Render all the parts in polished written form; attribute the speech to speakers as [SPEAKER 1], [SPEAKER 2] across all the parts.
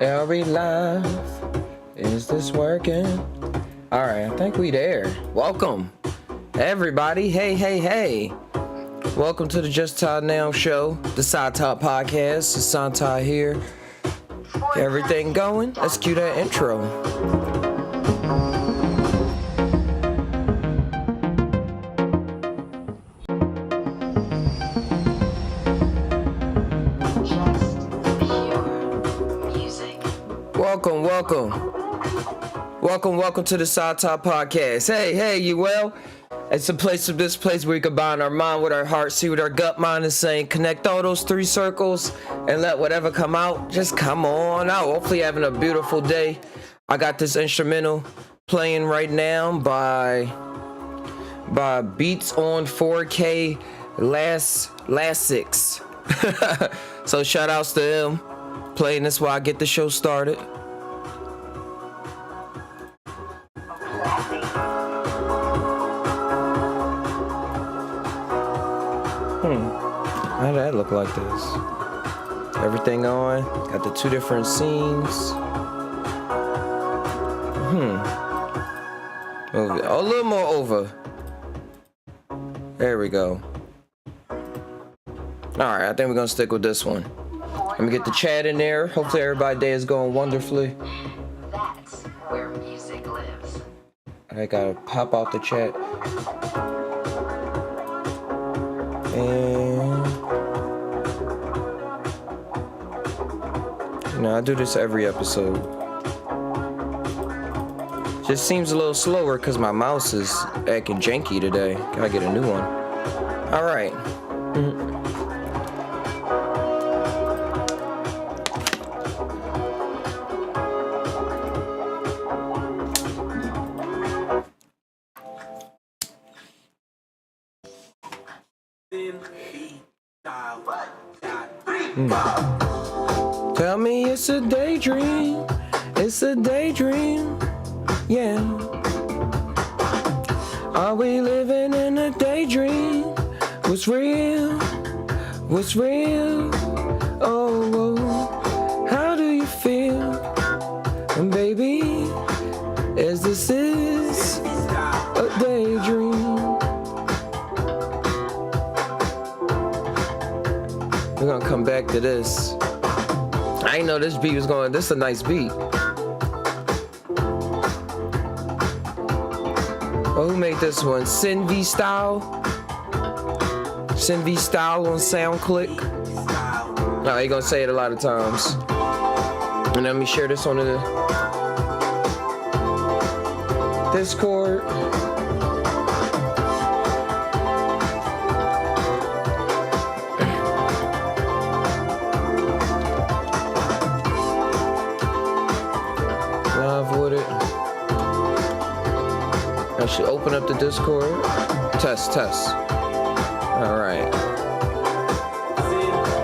[SPEAKER 1] Are we live? Is this working? All right, I think we there. Welcome, everybody. Hey. Welcome to the Just Tainow show, the Side Top podcast. It's Santa here. Everything going? Let's cue that intro. Welcome to the Side Top podcast. Hey, you well? It's this place where we combine our mind with our heart, see what our gut mind is saying, connect all those three circles, and let whatever come out, just come on out. Hopefully you're having a beautiful day. I got this instrumental playing right now by Beats on 4K Last Six. So shout outs to them playing this while I get the show started. How did that look like this? Everything on. Got the two different scenes. A little more over. There we go. Alright, I think we're gonna stick with this one. Let me get the chat in there. Hopefully everybody's day is going wonderfully.
[SPEAKER 2] That's where music lives.
[SPEAKER 1] I gotta pop out the chat. And I do this every episode. Just seems a little slower because my mouse is acting janky today. Gotta get a new one. All right. Tell me it's a daydream. It's a daydream. Yeah. Are we living in a daydream? What's real? What's real? Oh, how do you feel? And baby, is this a daydream? We're gonna come back to this. I didn't know this beat was going. This is a nice beat. Oh, who made this one? Cindy Style on SoundClick. Oh, you're gonna say it a lot of times. And let me share this on the Discord. With it. I should open up the Discord. Test. All right.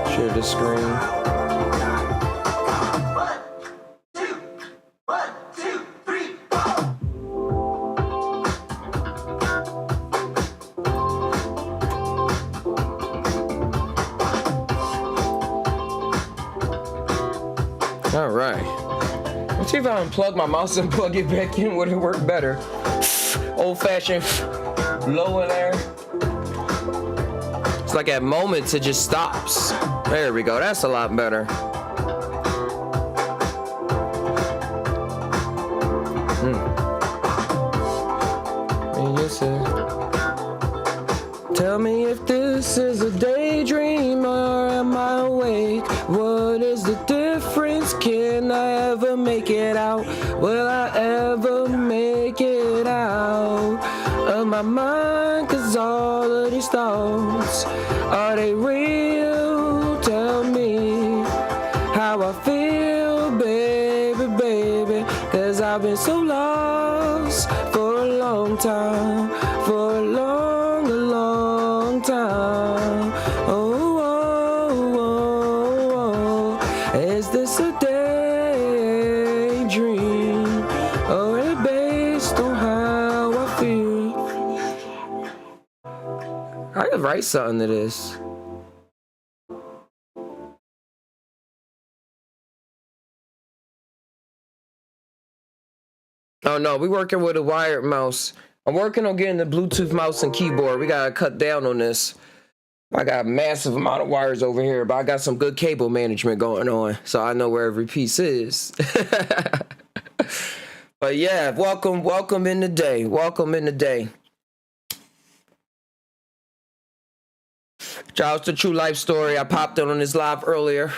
[SPEAKER 1] Share the screen.
[SPEAKER 3] One, two, three, four.
[SPEAKER 1] All right. Let's see if I unplug my mouse and plug it back in. Would it work better? Old-fashioned low in there. It's like at moments it just stops. There we go. That's a lot better. Tell me if this is a daydream or am I awake? What is the difference? Can I ever make it out? Will I ever make it out of my mind? 'Cause all of these thoughts, are they real? Tell me how I feel, baby. 'Cause I've been so lost for a long time, for a long time. Oh, is this a daydream or is it based on how I feel? I could write something to this. Oh no, we working with a wired mouse. I'm working on getting the Bluetooth mouse and keyboard. We gotta cut down on this. I got a massive amount of wires over here, but I got some good cable management going on, so I know where every piece is. But yeah, welcome in the day. Welcome in the day. Shout out to True Life Story. I popped in on this live earlier.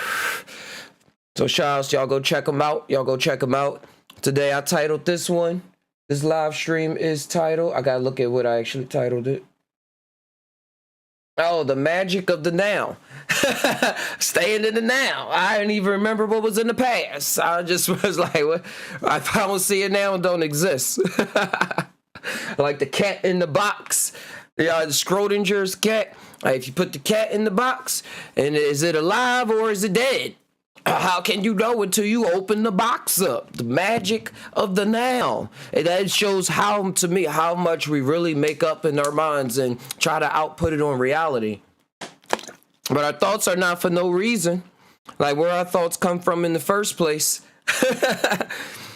[SPEAKER 1] So shout out, y'all go check them out. Y'all go check them out. Today I titled this one. This live stream is titled. I gotta look at what I actually titled it. Oh, the magic of the now. Staying in the now. I didn't even remember what was in the past. I just was like, what? If I don't see it now, it don't exist. Like the cat in the box. The Schrodinger's cat. If you put the cat in the box, and is it alive or is it dead? How can you know until you open the box up? The magic of the now. And that shows how, to me, how much we really make up in our minds and try to output it on reality. But our thoughts are not for no reason. Like where our thoughts come from in the first place.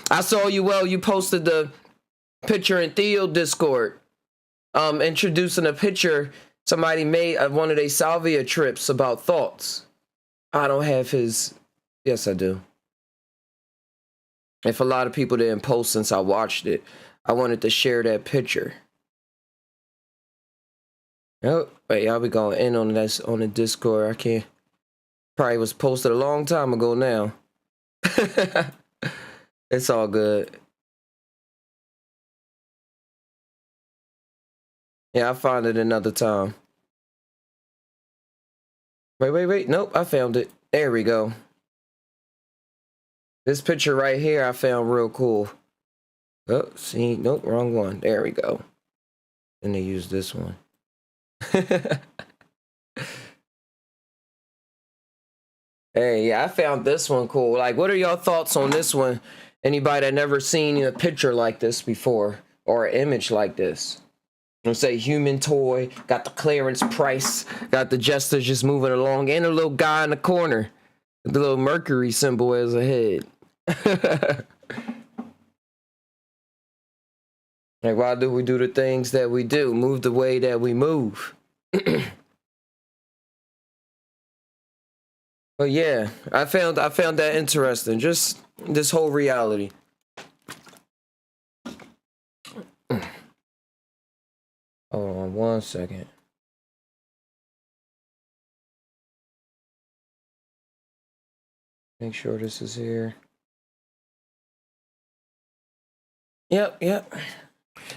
[SPEAKER 1] I saw you posted the picture in Theo Discord, introducing a picture somebody made of one of their salvia trips about thoughts. I don't have his. Yes, I do. If a lot of people didn't post since I watched it, I wanted to share that picture. Oh, wait, y'all be going in on this on the Discord. I can't. Probably was posted a long time ago now. It's all good. Yeah, I'll find it another time. Wait. Nope, I found it. There we go. This picture right here I found real cool. Oh, see, nope, wrong one. There we go. Then they use this one. Hey, yeah, I found this one cool. Like, what are y'all thoughts on this one? Anybody that never seen a picture like this before or an image like this? Let's say human toy, got the clearance price, got the jesters just moving along, and a little guy in the corner. The little Mercury symbol as a head. Like, why do we do the things that we do? Move the way that we move. But yeah, I found that interesting. Just this whole reality. Hold on 1 second. Make sure this is here. Yep.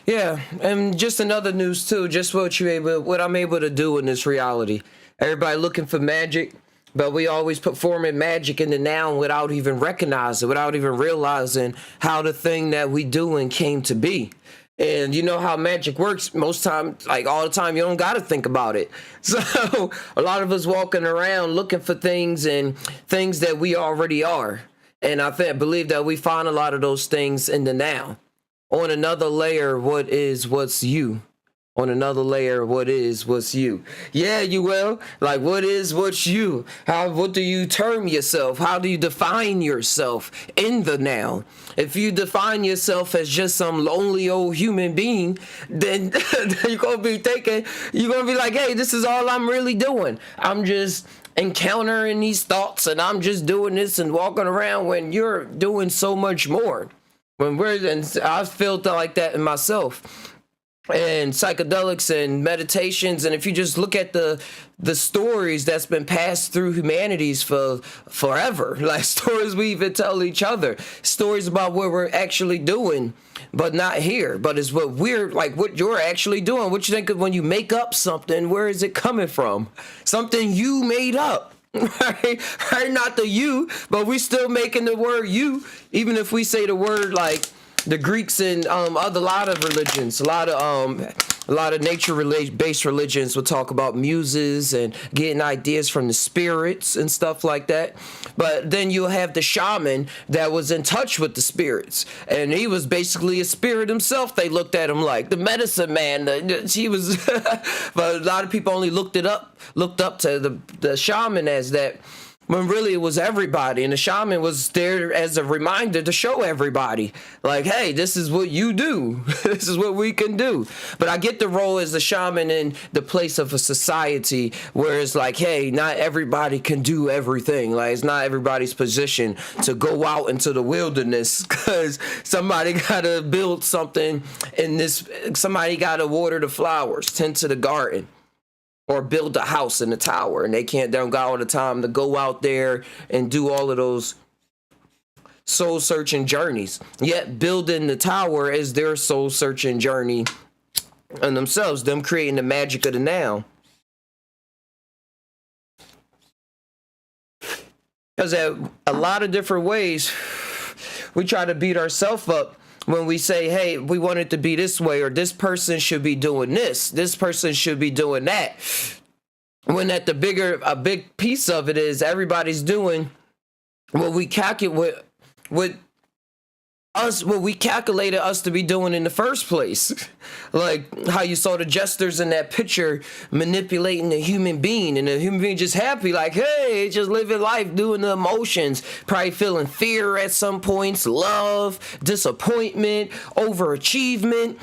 [SPEAKER 1] Yeah, and just another news too, just what I'm able to do in this reality. Everybody looking for magic, but we always performing magic in the now without even recognizing, without even realizing how the thing that we doing came to be. And you know how magic works most time, like all the time, you don't got to think about it. So a lot of us walking around looking for things and things that we already are. And I believe that we find a lot of those things in the now. On another layer, what's you? On another layer, what's you? Yeah, you will. Like, what's you? What do you term yourself? How do you define yourself in the now? If you define yourself as just some lonely old human being, then you're going to be like, hey, this is all I'm really doing. I'm just encountering these thoughts and I'm just doing this and walking around, when you're doing so much more. And I felt like that in myself. And psychedelics and meditations, and if you just look at the stories that's been passed through humanities for forever, like stories we even tell each other, stories about what we're actually doing, but not here, but it's what you're actually doing. What you think of when you make up something? Where is it coming from? Something you made up. Right? Not the you, but we still making the word you, even if we say the word like the Greeks and a lot of religions, a lot of nature-based religions will talk about muses and getting ideas from the spirits and stuff like that. But then you'll have the shaman that was in touch with the spirits, and he was basically a spirit himself. They looked at him like the medicine man. He was, but a lot of people only looked up to the shaman as that. when really it was everybody, and the shaman was there as a reminder to show everybody, like, hey, this is what you do. This is what we can do. But I get the role as a shaman in the place of a society where it's like, hey, not everybody can do everything. Like, it's not everybody's position to go out into the wilderness, because somebody gotta build something in this, somebody gotta water the flowers, tend to the garden, or build a house in the tower, and they don't got all the time to go out there and do all of those soul searching journeys. Yet building the tower is their soul searching journey and themselves, them creating the magic of the now. Because at a lot of different ways, we try to beat ourselves up when we say, hey, we want it to be this way, or this person should be doing this person should be doing that. When a big piece of it is everybody's doing what we calculate what we calculated us to be doing in the first place. Like how you saw the jesters in that picture manipulating the human being, and the human being just happy, like, hey, just living life, doing the emotions, probably feeling fear at some points, love, disappointment, overachievement,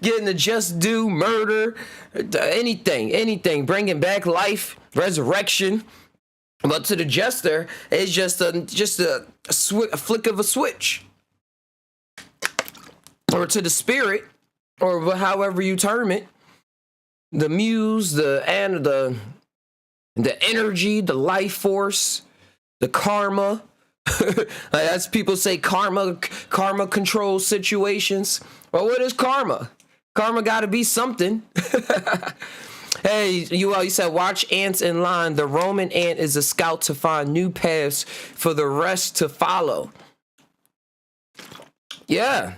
[SPEAKER 1] getting the just due, murder, anything, bringing back life, resurrection. But to the jester, it's just a flick of a switch. Or to the spirit, or however you term it, the muse, the energy, the life force, the karma. Like, as people say, karma controls situations. Well, what is karma? Karma got to be something. Hey, you said watch ants in line. The Roman ant is a scout to find new paths for the rest to follow. Yeah.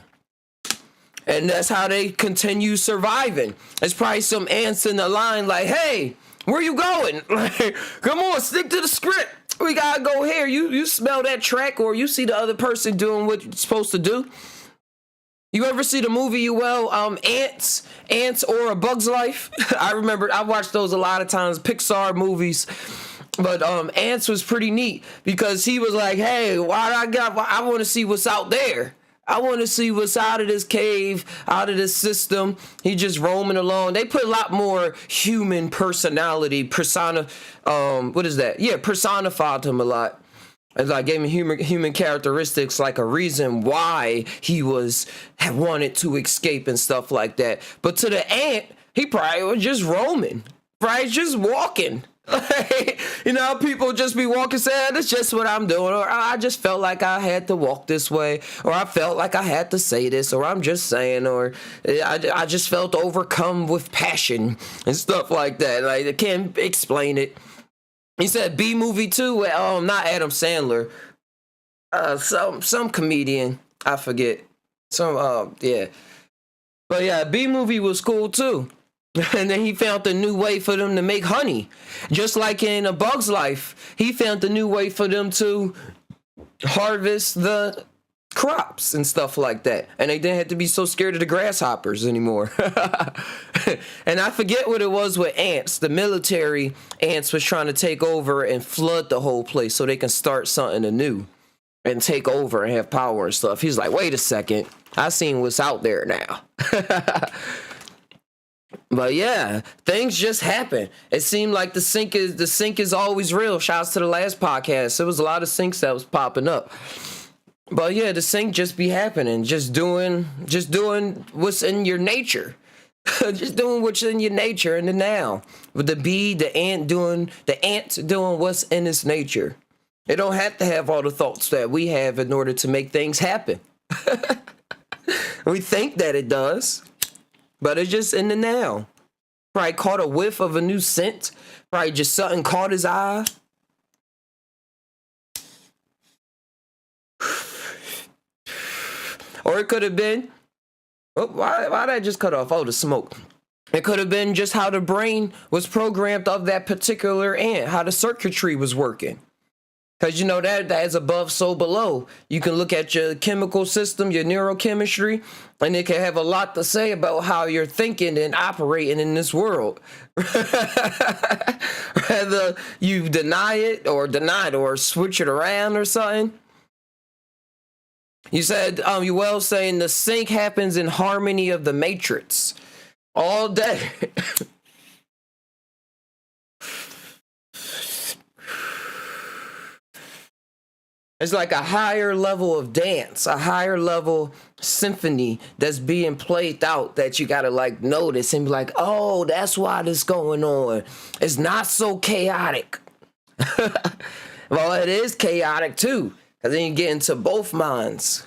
[SPEAKER 1] And that's how they continue surviving. There's probably some ants in the line like, hey, where you going? Like, come on, stick to the script. We gotta go here. You smell that track, or you see the other person doing what you're supposed to do. You ever see the movie Ants or A Bug's Life? I remember I watched those a lot of times, Pixar movies. But Ants was pretty neat because he was like, hey, I want to see what's out there. I want to see what's out of this cave, out of this system. He just roaming along. They put a lot more human personality, personified him a lot. As I gave him human characteristics, like a reason why he wanted to escape and stuff like that. But to the ant, he probably was just roaming, probably just walking. People just be walking, saying, that's just what I'm doing. Or I just felt like I had to walk this way. Or I felt like I had to say this. Or I'm just saying. Or I just felt overcome with passion and stuff like that. Like, I can't explain it. He said B movie too. Not Adam Sandler. Some comedian. I forget. Yeah. But yeah, B movie was cool too. And then he found a new way for them to make honey. Just like in A Bug's Life, he found a new way for them to harvest the crops and stuff like that. And they didn't have to be so scared of the grasshoppers anymore. And I forget what it was with ants. The military ants was trying to take over and flood the whole place so they can start something anew and take over and have power and stuff. He's like, wait a second, I seen what's out there now. But yeah, things just happen. It seemed like the sync is always real. Shouts to the last podcast. There was a lot of syncs that was popping up. But yeah, the sync just be happening. Just doing what's in your nature. Just doing what's in your nature in the now. With the ant doing what's in its nature. It don't have to have all the thoughts that we have in order to make things happen. We think that it does. But it's just in the now. Probably caught a whiff of a new scent. Probably just something caught his eye. Or it could have been, why did I just cut off? Oh, the smoke. It could have been just how the brain was programmed of that particular ant, how the circuitry was working. Because you know that as above, so below. You can look at your chemical system, your neurochemistry, and it can have a lot to say about how you're thinking and operating in this world. Whether you deny it or switch it around or something. You said, you well saying the sync happens in harmony of the matrix all day. It's like a higher level of dance, a higher level symphony that's being played out that you gotta like notice and be like, oh, that's why this going on. It's not so chaotic. Well, it is chaotic too, because then you get into both minds.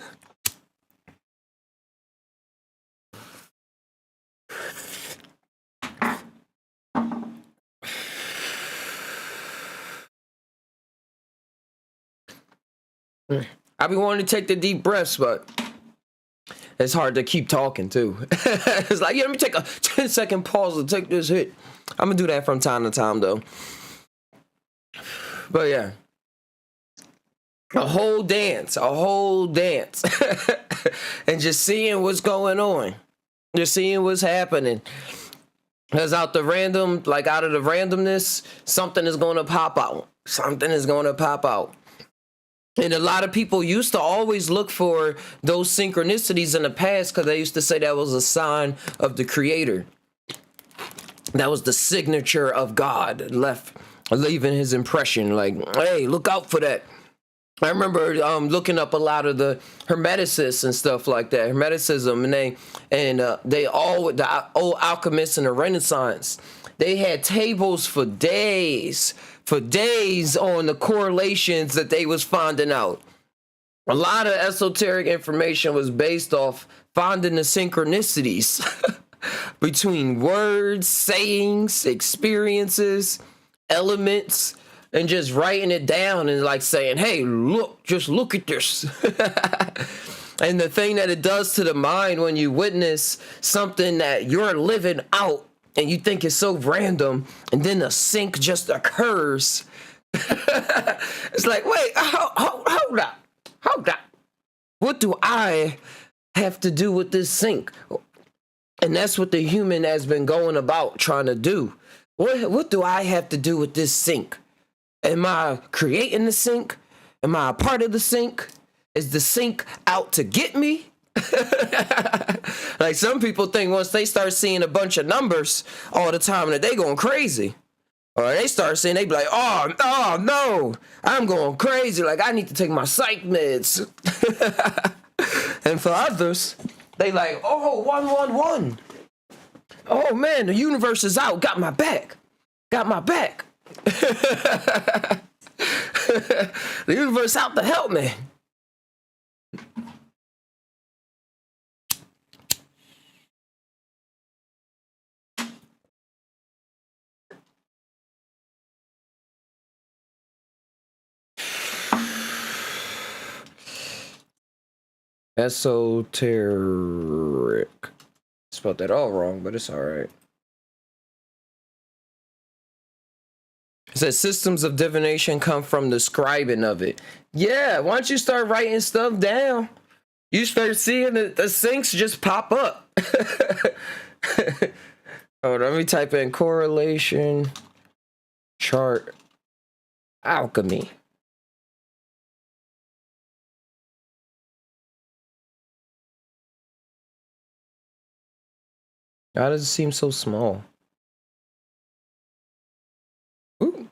[SPEAKER 1] I be wanting to take the deep breaths, but it's hard to keep talking too. It's like, yeah, let me take a 10-second pause to take this hit. I'm gonna do that from time to time though. But yeah, a whole dance, and just seeing what's going on, just seeing what's happening. Because out of the randomness, something is going to pop out. And a lot of people used to always look for those synchronicities in the past because they used to say that was a sign of the creator. That was the signature of God leaving his impression. Like, hey, look out for that. I remember looking up a lot of the Hermeticists and stuff like that, Hermeticism, and the old alchemists in the Renaissance. They had tables for days on the correlations that they was finding out. A lot of esoteric information was based off finding the synchronicities between words, sayings, experiences, elements, and just writing it down and like saying, hey, just look at this. And the thing that it does to the mind when you witness something that you're living out and you think it's so random, and then the sync just occurs. It's like, wait, hold up. What do I have to do with this sync? And that's what the human has been going about trying to do. What do I have to do with this sync? Am I creating the sync? Am I a part of the sync? Is the sync out to get me? Like some people think once they start seeing a bunch of numbers all the time that they going crazy. Or they start saying, they be like, oh no, I'm going crazy. Like I need to take my psych meds. And for others, they like, oh, 111. Oh man, the universe is out. Got my back. The universe out to help me. Esoteric. Spelled that all wrong, but it's all right. It says systems of divination come from the scribing of it. Yeah, once you start writing stuff down, you start seeing the syncs just pop up. Oh, let me type in correlation chart alchemy. Why does it seem so small? Ooh.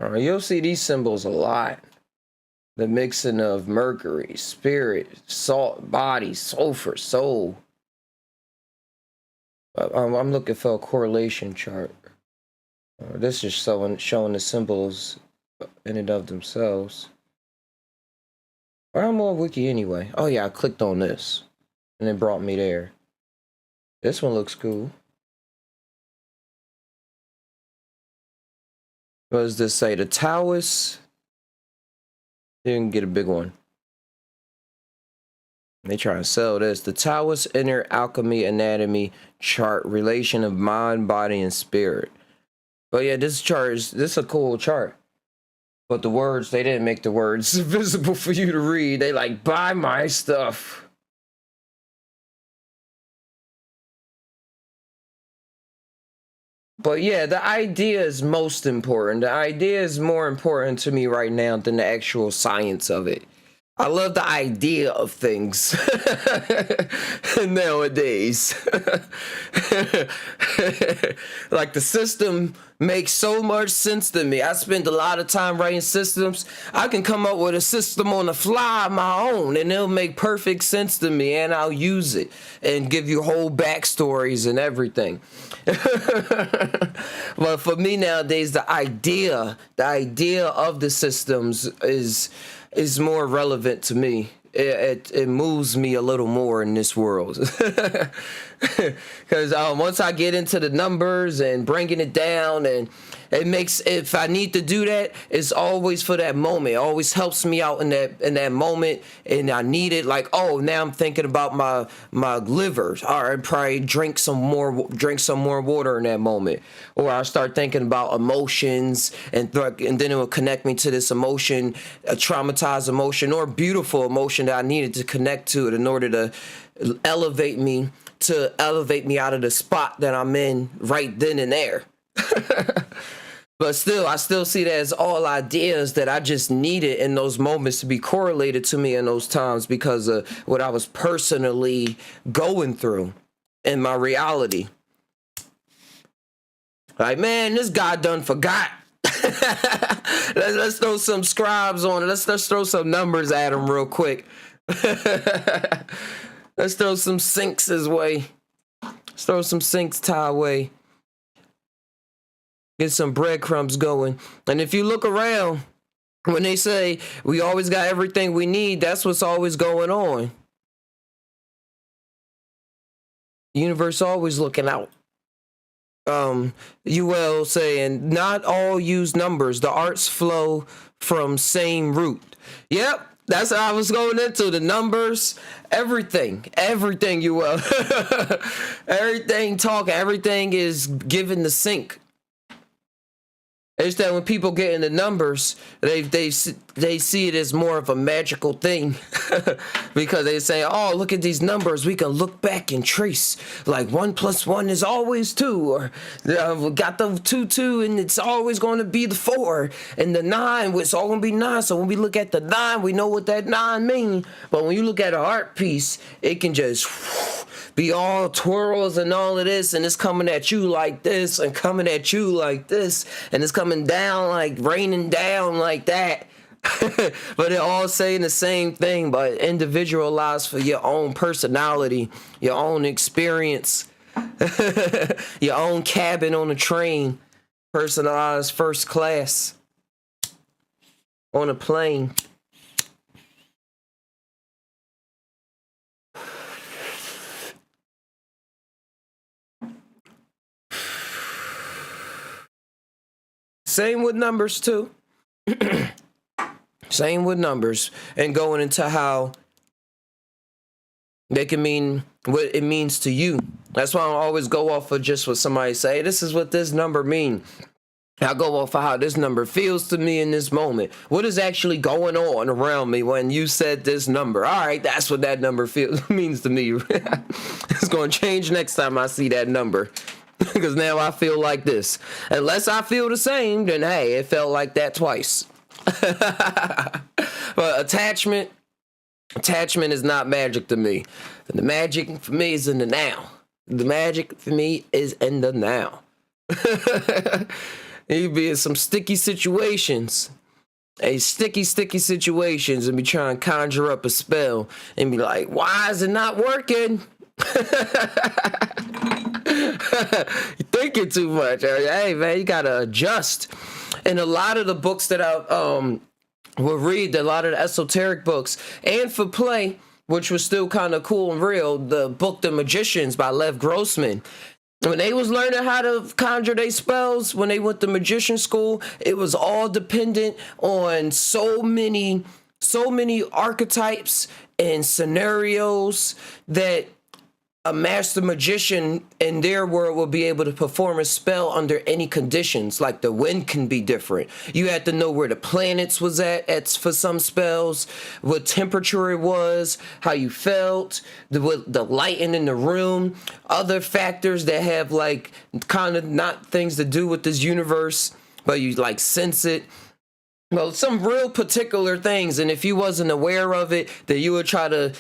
[SPEAKER 1] All right, you'll see these symbols a lot. The mixing of mercury, spirit, salt, body, sulfur, soul. I'm looking for a correlation chart. This is showing the symbols in and of themselves. Or I'm on Wiki anyway. Oh yeah, I clicked on this and it brought me there. This one looks cool. What does this say? The Taoists. You can get a big one. They try to sell this. The Taoist inner alchemy anatomy chart, relation of mind, body, and spirit. But yeah, this is a cool chart. But the words, they didn't make the words visible for you to read. They like, buy my stuff. But yeah, the idea is most important. The idea is more important to me right now than the actual science of it. I love the idea of things nowadays. Like the system makes so much sense to me. I spend a lot of time writing systems. I can come up with a system on the fly of my own and it'll make perfect sense to me and I'll use it and give you whole backstories and everything. But for me nowadays, the idea of the systems is more relevant to me. It moves me a little more in this world. Because once I get into the numbers and bringing it down, and it makes, if I need to do that, it's always for that moment. It always helps me out in that moment, and I need it. Like, oh, now I'm thinking about my liver. All right, probably drink some more water in that moment, or I start thinking about emotions, and then it will connect me to this emotion, a traumatized emotion or beautiful emotion that I needed to connect to it in order to elevate me out of the spot that I'm in right then and there. But still, I still see that as all ideas that I just needed in those moments to be correlated to me in those times because of what I was personally going through in my reality. Like, man, this guy done forgot. Let's throw some scribes on it. Let's throw some numbers at him real quick. Let's throw some sinks his way. Let's throw some sinks Ty way. Get some breadcrumbs going. And if you look around, when they say we always got everything we need, that's what's always going on. The universe always looking out. UL saying, not all use numbers. The arts flow from same root. Yep. That's how I was going into the numbers, everything, UL. Everything talking, everything is given the sync. It's that when people get into numbers, they see it as more of a magical thing because they say, oh, look at these numbers. We can look back and trace like 1 + 1 is always 2, or we got the 2 and it's always going to be the 4 and the 9. It's all going to be 9. So when we look at the 9, we know what that 9 means. But when you look at an art piece, it can just be all twirls and all of this, and it's coming at you like this and coming at you like this, and it's coming down like raining down like that. But they're all saying the same thing, but individualized for your own personality, your own experience, your own cabin on a train, personalized first class on a plane. Same with numbers too. Same with numbers, and going into how they can mean what it means to you. That's why I always go off of just what somebody say. Hey, this is what this number mean. I go off of how this number feels to me in this moment. What is actually going on around me when you said this number? All right, that's what that number means to me. It's going to change next time I see that number. Because now I feel like this. Unless I feel the same, then hey, it felt like that twice. But attachment is not magic to me. The magic for me is in the now. The magic for me is in the now. You be in some sticky situations. Sticky situations, and be trying to conjure up a spell and be like, why is it not working? You're thinking too much. Hey man, you gotta adjust. And a lot of the books that I will read, a lot of the esoteric books, and for play, which was still kind of cool and real, the book The Magicians by Lev Grossman. When they was learning how to conjure their spells, when they went to magician school, it was all dependent on so many archetypes and scenarios that a master magician in their world will be able to perform a spell under any conditions. Like the wind can be different. You had to know where the planets was at for some spells, what temperature it was, how you felt, the lighting in the room, other factors that have like kind of not things to do with this universe, but you like sense it. Well, some real particular things, and if you wasn't aware of it, then you would try to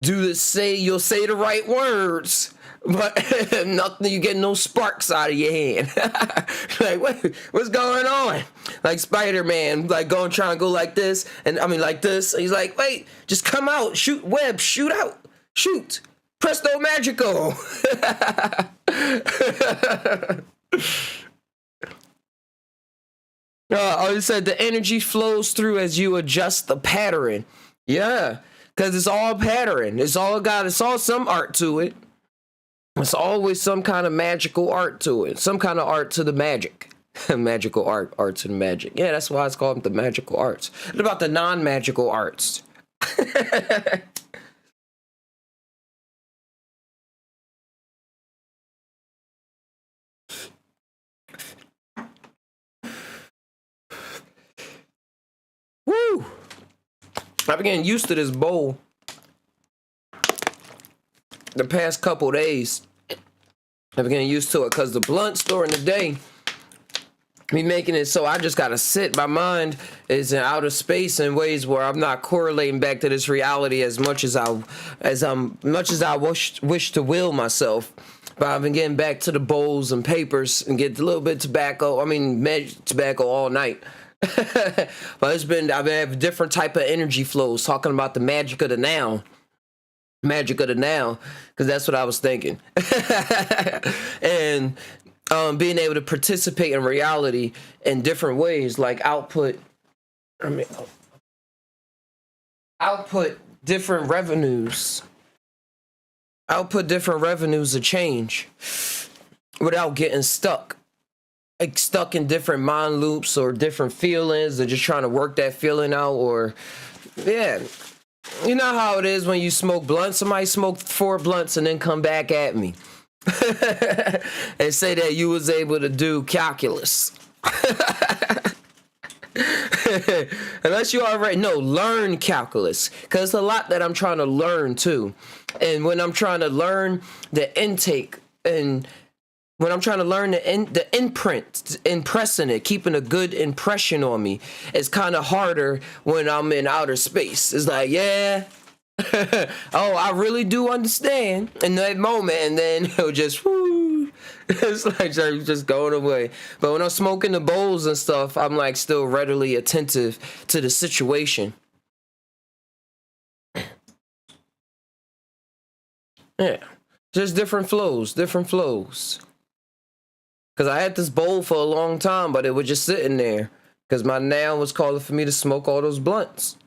[SPEAKER 1] you'll say the right words, but nothing, you get no sparks out of your hand. Like, what's going on? Like Spider-Man, like trying to go like this, and I mean like this. And he's like, wait, just come out, shoot web, shoot out, shoot, presto magico. I said the energy flows through as you adjust the pattern. Yeah. Because it's all pattern. It's all some art to it. It's always some kind of magical art to it. Some kind of art to the magic. Magical art to the magic. Yeah, that's why it's called the magical arts. What about the non-magical arts? Woo! I've been getting used to this bowl the past couple days. I've been getting used to it because the blunts during the day be making it so I just gotta sit. My mind is in outer space in ways where I'm not correlating back to this reality as much as I wish to will myself. But I've been getting back to the bowls and papers and get a little bit of tobacco. I mean, tobacco all night. But I've been having different type of energy flows, talking about the magic of the now, because that's what I was thinking. And being able to participate in reality in different ways, like output different revenues of change without getting stuck in different mind loops or different feelings, or just trying to work that feeling out. Or yeah, you know how it is when you smoke blunts. Somebody smoked 4 blunts and then come back at me and say that you was able to do calculus. Unless you already know, learn calculus, because it's a lot that I'm trying to learn too. And when I'm trying to learn the intake, and when I'm trying to learn the imprint, impressing it, keeping a good impression on me, it's kind of harder when I'm in outer space. It's like, yeah, oh, I really do understand in that moment, and then it'll just, whoo, it's like just going away. But when I'm smoking the bowls and stuff, I'm like still readily attentive to the situation. Yeah, just different flows. Because I had this bowl for a long time, but it was just sitting there because my now was calling for me to smoke all those blunts.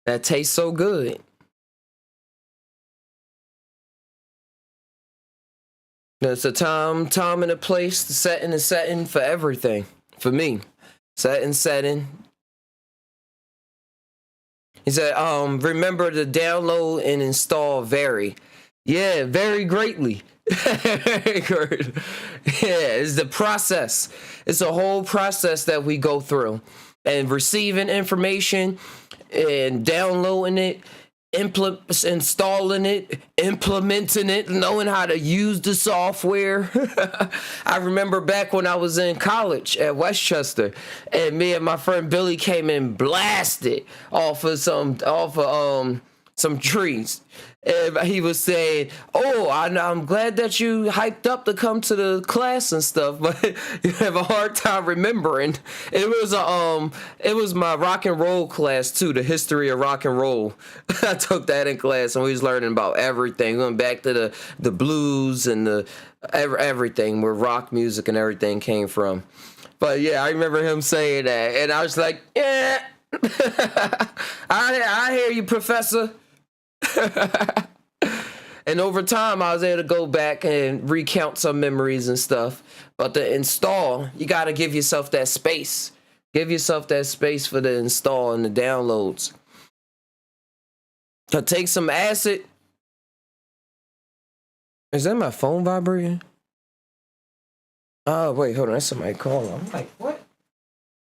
[SPEAKER 1] That tastes so good. It's a time and a place, the setting for everything. For me, setting. He said, remember to download and install Very. Yeah, very greatly. Yeah, it's the process. It's a whole process that we go through, and receiving information and downloading it, installing it, implementing it, knowing how to use the software. I remember back when I was in college at Westchester, and me and my friend Billy came in blasted off of some trees. And he was saying, "Oh, I'm glad that you hyped up to come to the class and stuff, but you have a hard time remembering." It was my rock and roll class too, the history of rock and roll. I took that in class, and we was learning about everything, going back to the blues and the everything, where rock music and everything came from. But yeah, I remember him saying that, and I was like, "Yeah, I hear you, Professor." And over time, I was able to go back and recount some memories and stuff. But to install, you got to give yourself that space. Give yourself that space for the install and the downloads. to take some acid. Is that my phone vibrating? Oh, wait, hold on. That's somebody calling. I'm like, what?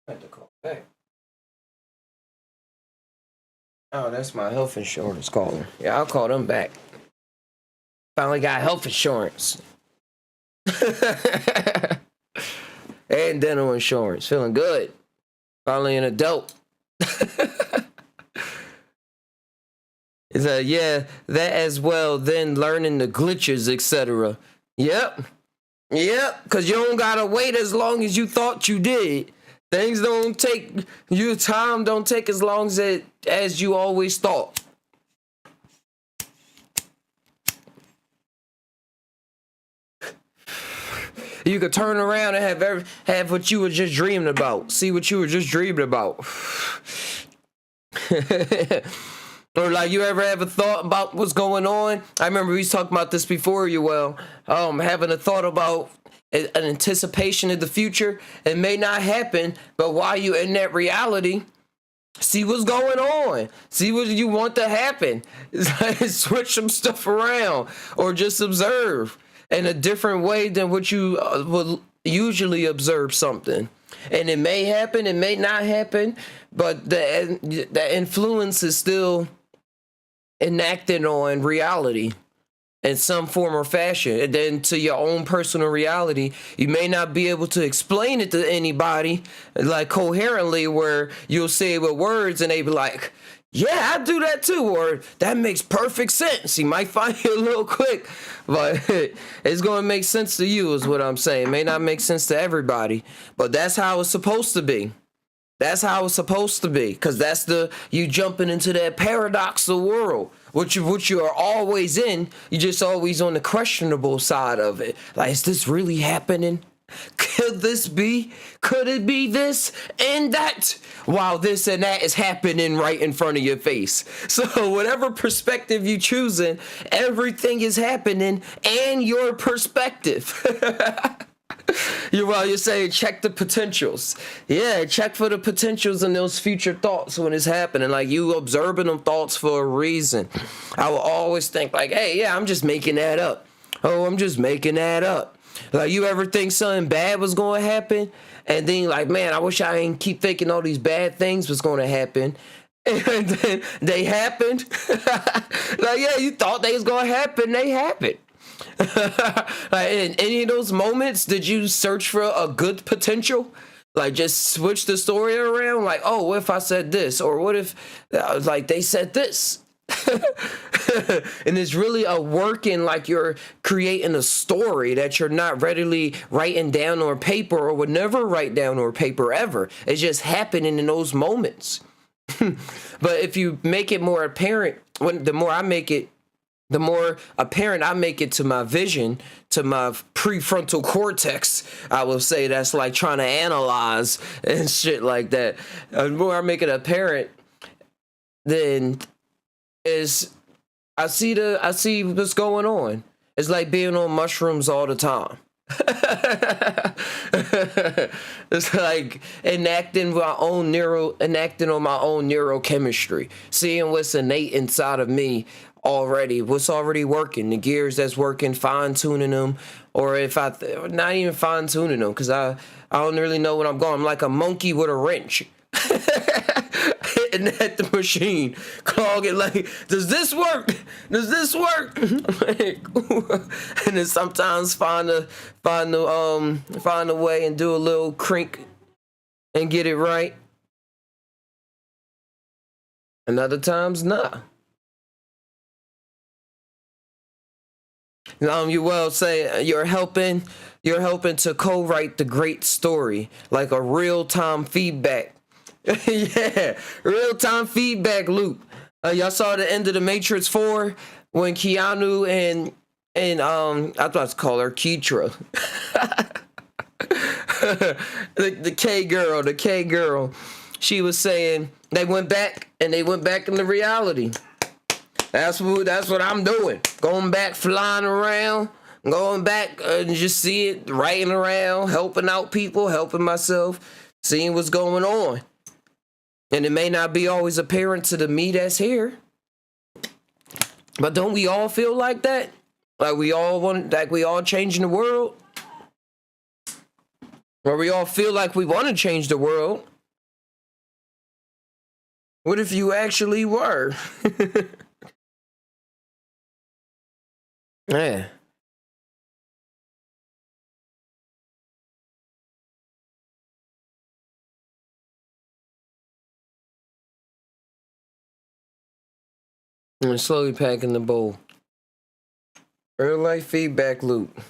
[SPEAKER 1] I have to call back. Oh, that's my health insurance calling. Yeah, I'll call them back. Finally got health insurance. And dental insurance. Feeling good. Finally an adult. It's yeah, that as well. Then learning the glitches, etc. Yep. Because you don't gotta wait as long as you thought you did. Things don't take your time. Don't take as long as you always thought. You could turn around and have what you were just dreaming about. See what you were just dreaming about. Or like, you ever have a thought about what's going on? I remember we was talking about this before, having a thought about an anticipation of the future. It may not happen, but while you're in that reality, see what's going on. See what you want to happen. Switch some stuff around or just observe in a different way than what you would usually observe something. And it may happen, it may not happen, but the influence is still enacted on reality in some form or fashion. And then to your own personal reality, you may not be able to explain it to anybody like coherently, where you'll say it with words and they be like, yeah, I do that too, or that makes perfect sense. You might find it a little quick, but it's going to make sense to you is what I'm saying. It may not make sense to everybody, but that's how it's supposed to be. That's how it's supposed to be, because that's you jumping into that paradoxical world, which you are always in. You're just always on the questionable side of it. Like, is this really happening? Could this be? Could it be this and that? While this and that is happening right in front of your face. So whatever perspective you choosing, everything is happening and your perspective. You're saying check the potentials. Yeah, check for the potentials and those future thoughts when it's happening. Like, you observing them thoughts for a reason. I will always think like, hey, yeah, I'm just making that up. Oh, I'm just making that up. Like, you ever think something bad was going to happen? And then you're like, man, I wish I didn't keep thinking all these bad things was going to happen. And then they happened. Like, yeah, you thought they was going to happen. They happened. Like, in any of those moments, did you search for a good potential? Like, just switch the story around? Like, oh, what if I said this? Or what if, like, they said this? And it's really a working, like you're creating a story that you're not readily writing down on paper, or would never write down on paper ever. It's just happening in those moments. But if you make it more apparent, the more apparent I make it to my vision, to my prefrontal cortex, I will say, that's like trying to analyze and shit like that. The more I make it apparent, then is I see what's going on. It's like being on mushrooms all the time. It's like enacting on my own neurochemistry, seeing what's innate inside of me already, what's already working, the gears that's working, fine tuning them, or if not even fine tuning them, because I don't really know what I'm going. I'm like a monkey with a wrench. Hitting at the machine, clogging, like, does this work? Does this work? Like, and then sometimes find a way and do a little crink and get it right. And other times, nah. You will say you're helping to co-write the great story, like a real-time feedback. Yeah, real-time feedback loop. Y'all saw the end of the Matrix 4 when Keanu and I thought to call her Keitra. the K girl. She was saying they went back into reality. That's what I'm doing. Going back, flying around, going back and just see it, writing around, helping out people, helping myself, seeing what's going on. And it may not be always apparent to the me that's here. But don't we all feel like that? Like we all changing the world? Or we all feel like we want to change the world? What if you actually were? Yeah. And slowly packing the bowl. Real life feedback loop.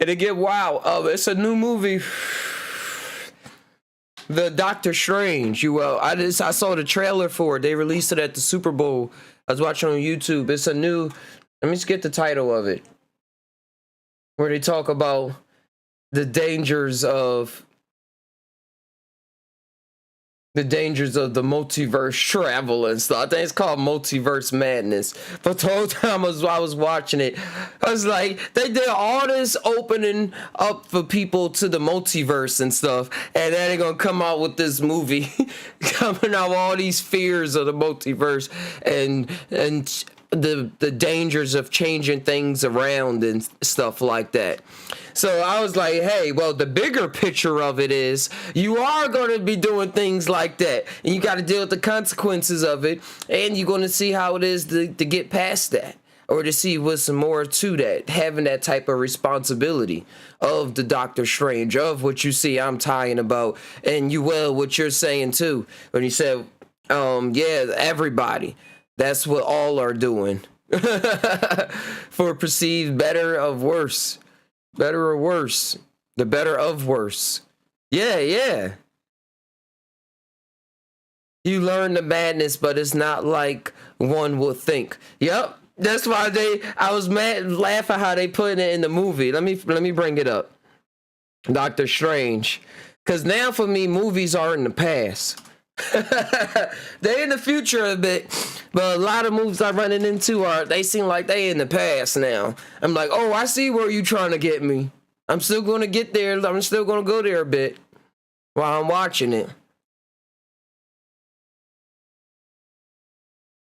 [SPEAKER 1] And again, wow, it's a new movie. The Doctor Strange. I saw the trailer for it. They released it at the Super Bowl. I was watching on YouTube. It's a new. Let me just get the title of it. Where they talk about the dangers of the multiverse travel and stuff. I think it's called Multiverse Madness. But the whole time I was watching it, I was like, they did all this opening up for people to the multiverse and stuff, and then they're gonna come out with this movie coming out with all these fears of the multiverse and the dangers of changing things around and stuff like that. So I was like, hey, well, the bigger picture of it is you are going to be doing things like that, and you got to deal with the consequences of it, and you're going to see how it is to get past that, or to see what's some more to that, having that type of responsibility of the Doctor Strange, of what you see I'm tying about, and what you're saying too, when you said, yeah, everybody. That's what all are doing. For perceived better or worse. Better or worse. The better of worse. Yeah. You learn the madness, but it's not like one would think. Yep. That's why I was laughing how they put it in the movie. Let me bring it up. Doctor Strange. Because now for me, movies are in the past. They in the future a bit, but a lot of movies I'm running into they seem like they in the past now. I'm like, oh, I see where you trying to get me. I'm still going to get there. I'm still going to go there a bit while I'm watching it.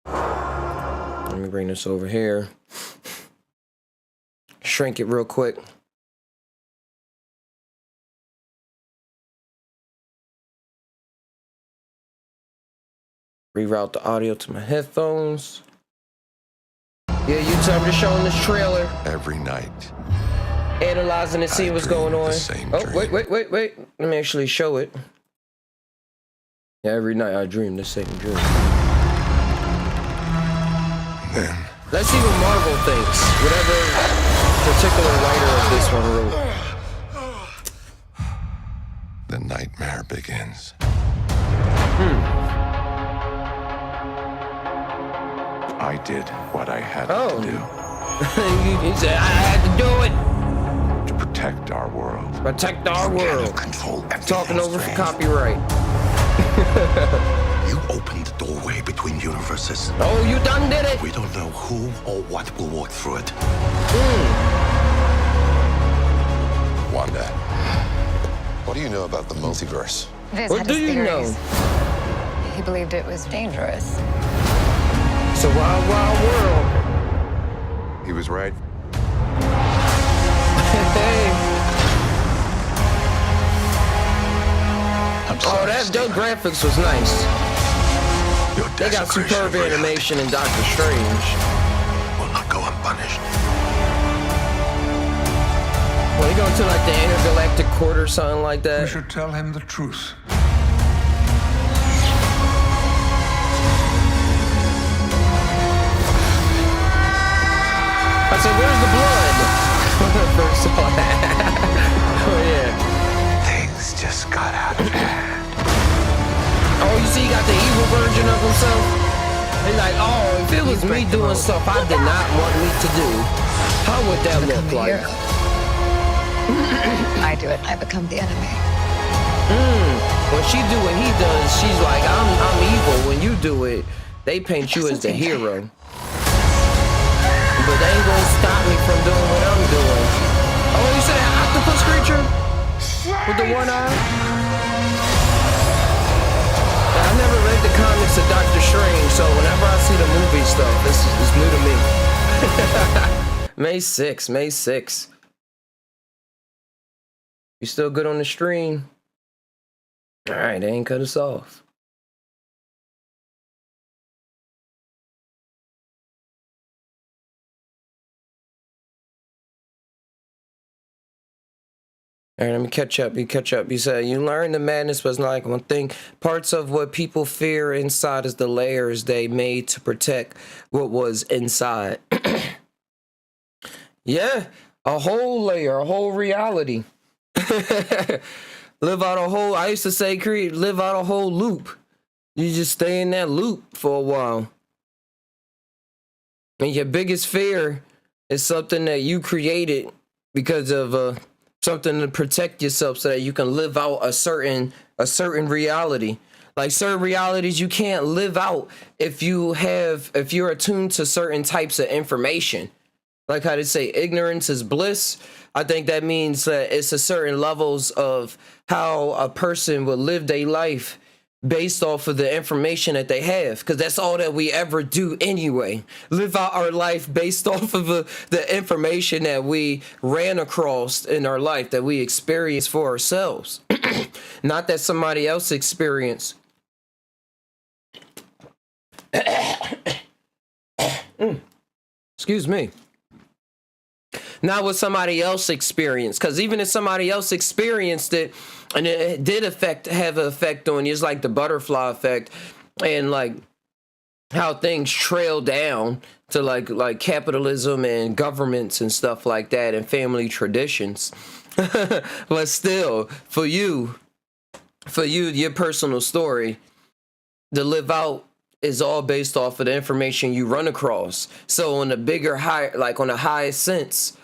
[SPEAKER 1] Let me bring this over here. Shrink it real quick. Reroute the audio to my headphones. Yeah, YouTube, I'm just showing this trailer.
[SPEAKER 4] Every night.
[SPEAKER 1] Analyzing and seeing what's going on. Oh, wait. Let me actually show it. Yeah, every night I dream the same dream.
[SPEAKER 4] Then.
[SPEAKER 1] Let's see what Marvel thinks. Whatever particular writer of this one wrote.
[SPEAKER 4] The nightmare begins. I did what I had to do.
[SPEAKER 1] He said, I had to do it.
[SPEAKER 4] To protect our world.
[SPEAKER 1] Protect our world.
[SPEAKER 3] Control
[SPEAKER 1] Talking over for copyright.
[SPEAKER 3] You opened the doorway between universes.
[SPEAKER 1] Oh, you done did it.
[SPEAKER 3] We don't know who or what will walk through it.
[SPEAKER 4] Wanda, what do you know about the multiverse?
[SPEAKER 5] Viz
[SPEAKER 1] What
[SPEAKER 5] had
[SPEAKER 1] do
[SPEAKER 5] his
[SPEAKER 1] you
[SPEAKER 5] theories.
[SPEAKER 1] know?
[SPEAKER 5] He believed it was dangerous.
[SPEAKER 1] It's a wild, wild world.
[SPEAKER 4] He was right.
[SPEAKER 1] Hey.
[SPEAKER 3] I'm sorry,
[SPEAKER 1] Those
[SPEAKER 3] Stephen.
[SPEAKER 1] graphics was nice.
[SPEAKER 3] Your
[SPEAKER 1] They got
[SPEAKER 3] desecration
[SPEAKER 1] superb
[SPEAKER 3] of reality
[SPEAKER 1] animation in Doctor Strange.
[SPEAKER 3] will not go unpunished.
[SPEAKER 1] Well, you going to like the intergalactic court or something like
[SPEAKER 6] We
[SPEAKER 1] that?
[SPEAKER 6] should tell him the truth.
[SPEAKER 1] I said, where's the blood? First saw that. Oh, yeah.
[SPEAKER 3] Things just got out of hand.
[SPEAKER 1] Oh, you see, he got the evil version of himself? He's like, oh, if it was me doing stuff I did not want me to do, how would that look
[SPEAKER 5] Become a
[SPEAKER 1] like?
[SPEAKER 5] hero. I do it, I become the enemy.
[SPEAKER 1] When she do what he does, she's like, I'm evil. When you do it, they paint you as the hero. But they ain't gonna stop me from doing what I'm doing. Oh, you said an octopus creature? With the one eye? I never read the comics of Doctor Strange, so whenever I see the movie stuff, this is new to me. May 6th, May 6th. You still good on the stream? All right, they ain't cut us off. All right, let me catch up. You said you learned the madness was like one thing. Parts of what people fear inside is the layers they made to protect what was inside. Yeah, a whole layer, a whole reality. Live out a whole, I used to say, live out a whole loop. You just stay in that loop for a while. And your biggest fear is something that you created because of something to protect yourself so that you can live out a certain reality. Like certain realities you can't live out if you're attuned to certain types of information. Like how they say ignorance is bliss. I think that means that it's a certain levels of how a person will live their life based off of the information that they have, because that's all that we ever do anyway. Live out our life based off of the information that we ran across in our life, that we experience for ourselves. Not that somebody else experienced. Excuse me. Not what somebody else experienced, because even if somebody else experienced it and it did have an effect on you, it's like the butterfly effect, and like how things trail down to like capitalism and governments and stuff like that and family traditions. But still, for you, your personal story to live out is all based off of the information you run across. So on the on the highest sense,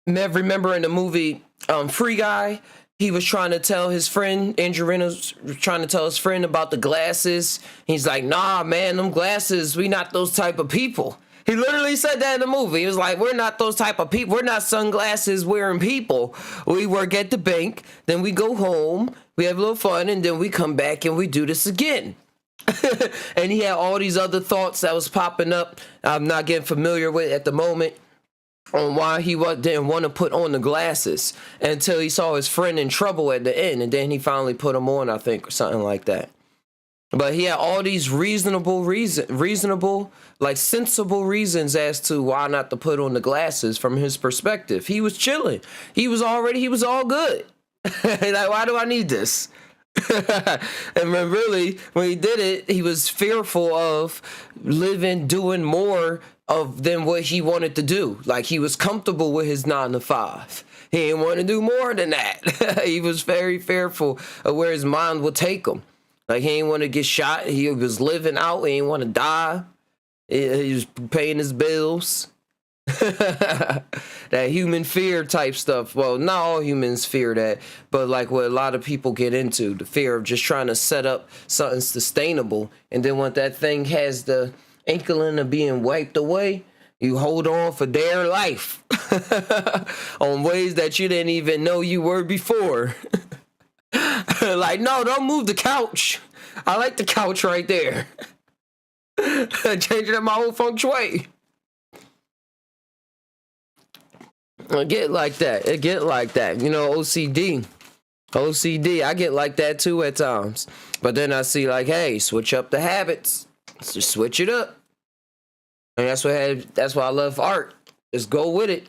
[SPEAKER 1] remember in the movie Free Guy, he was trying to tell his friend, Andrew Reynolds was trying to tell his friend about the glasses. He's like, nah, man, them glasses, we not those type of people. He literally said that in the movie. He was like, we're not those type of people. We're not sunglasses wearing people. We work at the bank, then we go home, we have a little fun, and then we come back and we do this again. And he had all these other thoughts that was popping up I'm not getting familiar with at the moment, on why he didn't want to put on the glasses until he saw his friend in trouble at the end, and then he finally put them on, I think, or something like that. But he had all these reasonable, like sensible reasons as to why not to put on the glasses from his perspective. He was chilling. He was all good. Like, why do I need this? And when he did it, he was fearful of doing more than what he wanted to do. Like, he was comfortable with his 9 to 5. He didn't want to do more than that. He was very fearful of where his mind would take him. Like, he didn't want to get shot. He was living out. He didn't want to die. He was paying his bills. That human fear type stuff. Well, not all humans fear that, but like what a lot of people get into, the fear of just trying to set up something sustainable, and then when that thing has the inkling of being wiped away, you hold on for dear life on ways that you didn't even know you were before. Like, no, don't move the couch. I like the couch right there. Changing up my whole feng shui. I get like that. You know, OCD. I get like that too at times. But then I see like, hey, switch up the habits. Let's just switch it up. And that's why I love art. Just go with it.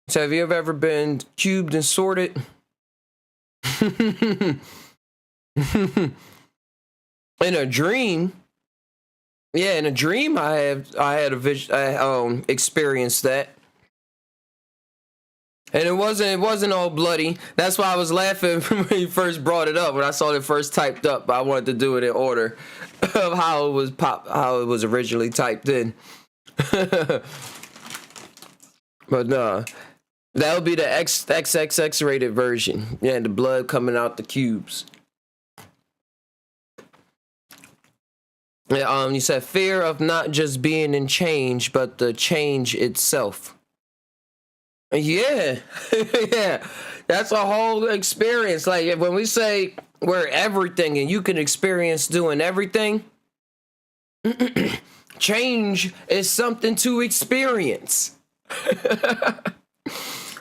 [SPEAKER 1] So have you ever been cubed and sorted? In a dream. Yeah, in a dream, I had a vision. I experienced that, and it wasn't all bloody. That's why I was laughing when you first brought it up. When I saw it first typed up, I wanted to do it in order of how it was originally typed in. But that would be the XXX rated version. Yeah, the blood coming out the cubes. Yeah, you said fear of not just being in change, but the change itself. Yeah, yeah, that's a whole experience. Like when we say we're everything and you can experience doing everything, change is something to experience.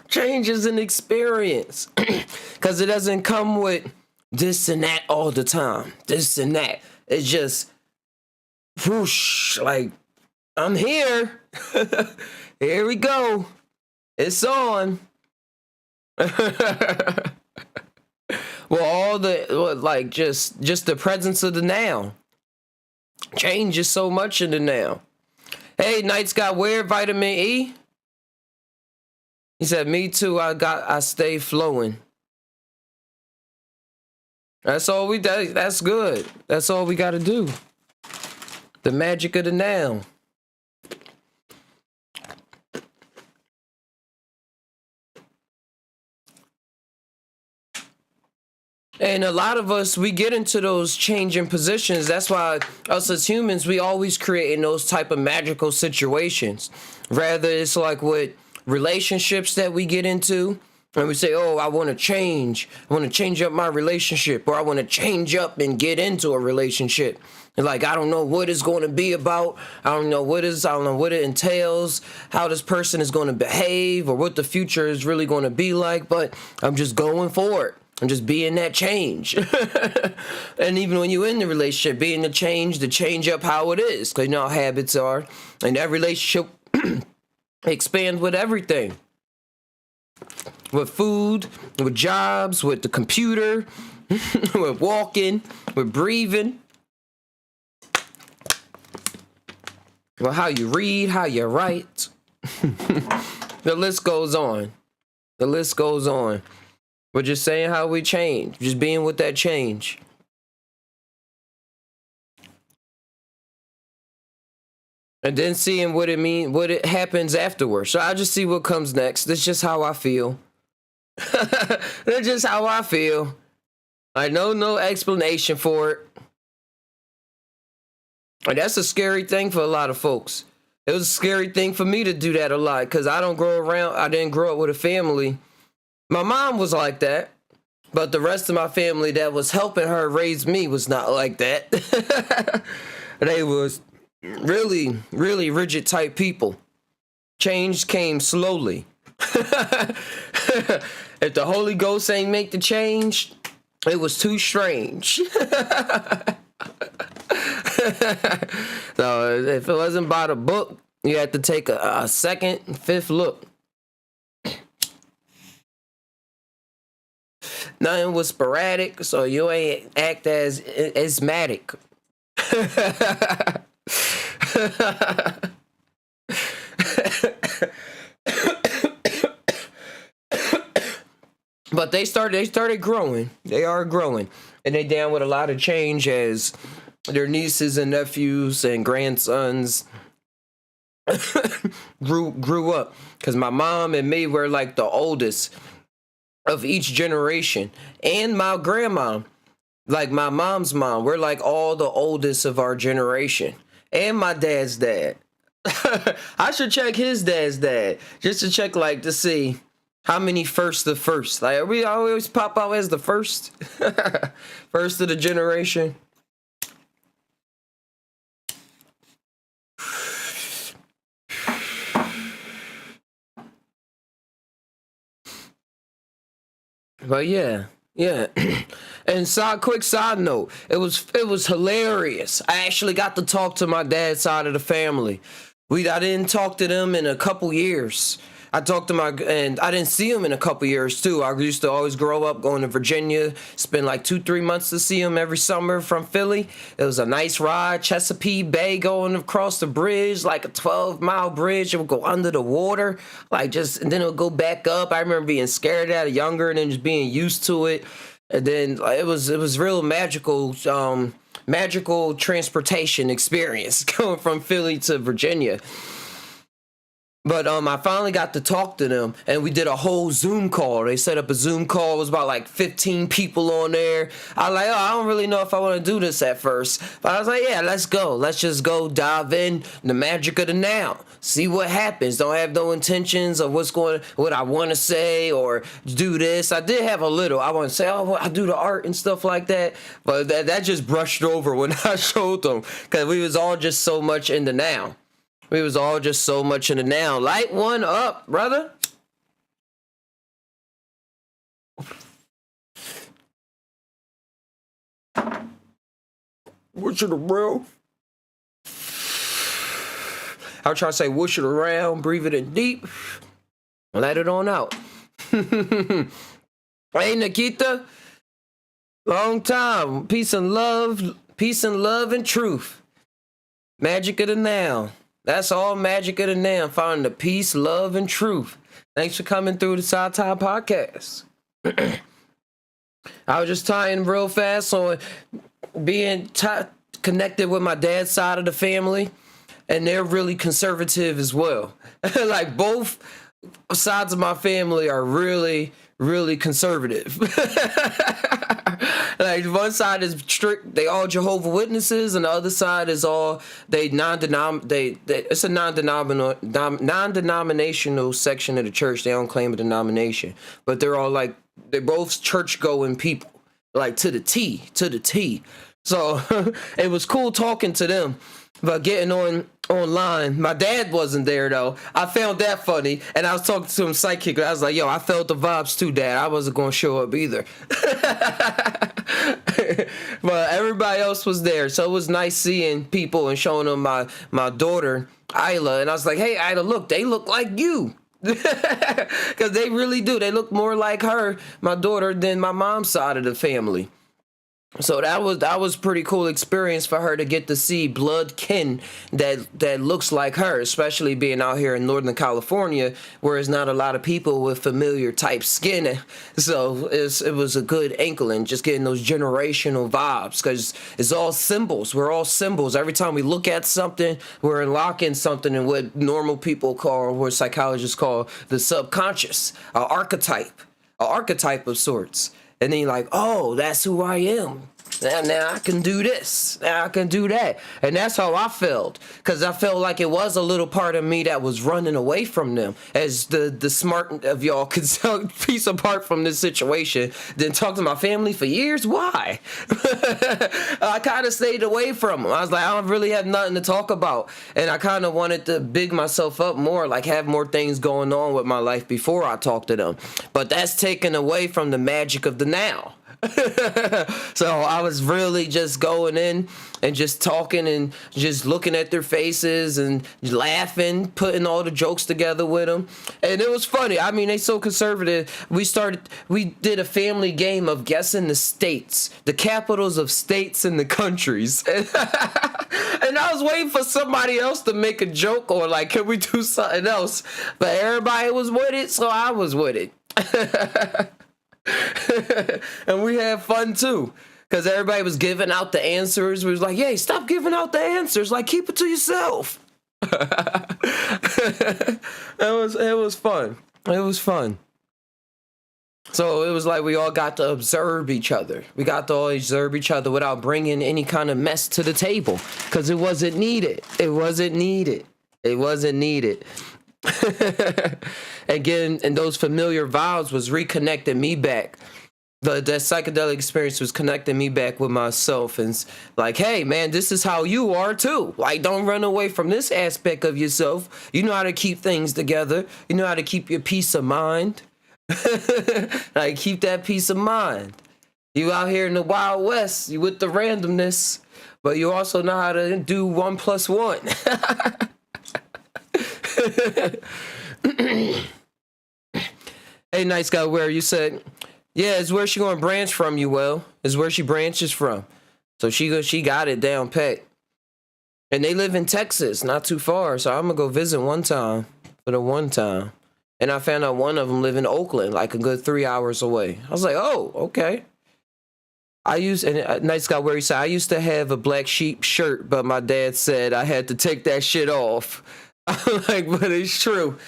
[SPEAKER 1] Change is an experience because it doesn't come with this and that all the time. This and that. It's just whoosh, like I'm here. Here we go. It's on. Well, like just the presence of the now. Change is so much in the now. Hey, Knight's got weird vitamin E. He said, me too, I stay flowing. That's all that's good. That's all we gotta do. The magic of the now. And a lot of us, we get into those changing positions. That's why us as humans, we always create in those type of magical situations. Rather, it's like with relationships that we get into, and we say, oh, I want to change. I want to change up my relationship, or I want to change up and get into a relationship. And like, I don't know what it's going to be about. I don't know what it entails, how this person is going to behave, or what the future is really going to be like, but I'm just going for it. I'm just being that change. And even when you're in the relationship, being the change up how it is. Because you know how habits are. And that relationship expands with everything. With food, with jobs, with the computer, with walking, with breathing. Well, how you read, how you write. The list goes on. The list goes on. We're just saying how we change. Just being with that change. And then seeing what it happens afterwards. So I just see what comes next. That's just how I feel. That's just how I feel. I know no explanation for it. And that's a scary thing for a lot of folks. It was a scary thing for me to do that a lot because I didn't grow up with a family. My mom was like that, but the rest of my family that was helping her raise me was not like that. They was really, really rigid type people. Change came slowly. If the Holy Ghost ain't make the change, it was too strange. So if it wasn't by the book, you had to take a second, fifth look. Nothing was sporadic, so you ain't act as asthmatic. But they started growing. They are growing. And they down with a lot of change as their nieces and nephews and grandsons grew up. Because my mom and me were like the oldest of each generation. And my grandma, like my mom's mom, we're like all the oldest of our generation. And my dad's dad. I should check his dad's dad just to check, like, to see how many first the first. Like, we always pop out as the first, first of the generation. But yeah. And quick side note, it was hilarious. I actually got to talk to my dad's side of the family. I didn't talk to them in a couple years. And I didn't see him in a couple years too. I used to always grow up going to Virginia, spend like 2-3 months to see him every summer from Philly. It was a nice ride, Chesapeake Bay going across the bridge, like a 12-mile bridge. It would go under the water, and then it would go back up. I remember being scared at it younger and then just being used to it. And then it was real magical transportation experience going from Philly to Virginia. But I finally got to talk to them, and we did a whole Zoom call. They set up a Zoom call. It was about like 15 people on there. I was like, oh, I don't really know if I want to do this at first. But I was like, yeah, let's go. Let's just go dive in the magic of the now. See what happens. Don't have no intentions of what I want to say or do this. I did have a little. I want to say, oh, I do the art and stuff like that. But that just brushed over when I showed them, because we was all just so much in the now. We was all just so much in the now. Light one up, brother. Whoosh it around. I was trying to say whoosh it around, breathe it in deep, let it on out. Hey, Nikita. Long time. Peace and love and truth. Magic of the now. That's all magic of the now. Finding the peace, love, and truth. Thanks for coming through the Sci-Time Podcast. I was just tying real fast on being connected with my dad's side of the family, and they're really conservative as well. Like both sides of my family are really, really conservative. Like one side is strict, they all Jehovah Witnesses, and the other side is all it's a non-denominational section of the church. They don't claim a denomination, but they're all like, they're both church going people, like to the T. So it was cool talking to them. But getting online, my dad wasn't there though. I found that funny, and I was talking to him psychic. I was like, "Yo, I felt the vibes too, Dad. I wasn't gonna show up either." But everybody else was there, so it was nice seeing people and showing them my daughter Isla, and I was like, "Hey, Isla, look, they look like you." Because they really do. They look more like her, my daughter, than my mom's side of the family. So that was pretty cool experience for her to get to see blood kin that looks like her, especially being out here in Northern California, where there's not a lot of people with familiar type skin. So it was a good inkling, just getting those generational vibes, because it's all symbols. We're all symbols. Every time we look at something, we're unlocking something in what normal people call, what psychologists call the subconscious, an archetype of sorts. And then you're like, oh, that's who I am. Now I can do this. Now I can do that. And that's how I felt. Because I felt like it was a little part of me that was running away from them. As the smart of y'all could piece apart from this situation. Then talk to my family for years. Why? I kind of stayed away from them. I was like, I don't really have nothing to talk about. And I kind of wanted to big myself up more. Like have more things going on with my life before I talk to them. But that's taken away from the magic of the now. So I was really just going in and just talking and just looking at their faces and laughing, putting all the jokes together with them. And it was funny. I mean, they so conservative. We did a family game of guessing the states, the capitals of states and the countries. And I was waiting for somebody else to make a joke or like, can we do something else? But everybody was with it, so I was with it. And we had fun too, because everybody was giving out the answers. We was like, "Hey, stop giving out the answers. Like, keep it to yourself." It was fun. It was fun. So it was like we all got to observe each other. We got to all observe each other without bringing any kind of mess to the table, because it wasn't needed. It wasn't needed. It wasn't needed. Again, and those familiar vibes was reconnecting me back. That psychedelic experience was connecting me back with myself, and like, hey man, this is how you are too. Like, don't run away from this aspect of yourself. You know how to keep things together. You know how to keep your peace of mind. Like, keep that peace of mind. You out here in the Wild West, you with the randomness, but you also know how to do 1 + 1. Hey, nice guy, where you said, yeah, it's where she gonna branch from. You will, it's where she branches from. So she got it down pat. And they live in Texas, not too far. So I'm gonna go visit one time for the one time. And I found out one of them live in Oakland, like a good 3 hours away. I was like, oh, okay. Nice guy where he said, I used to have a black sheep shirt, but my dad said I had to take that shit off. I'm like, but it's true.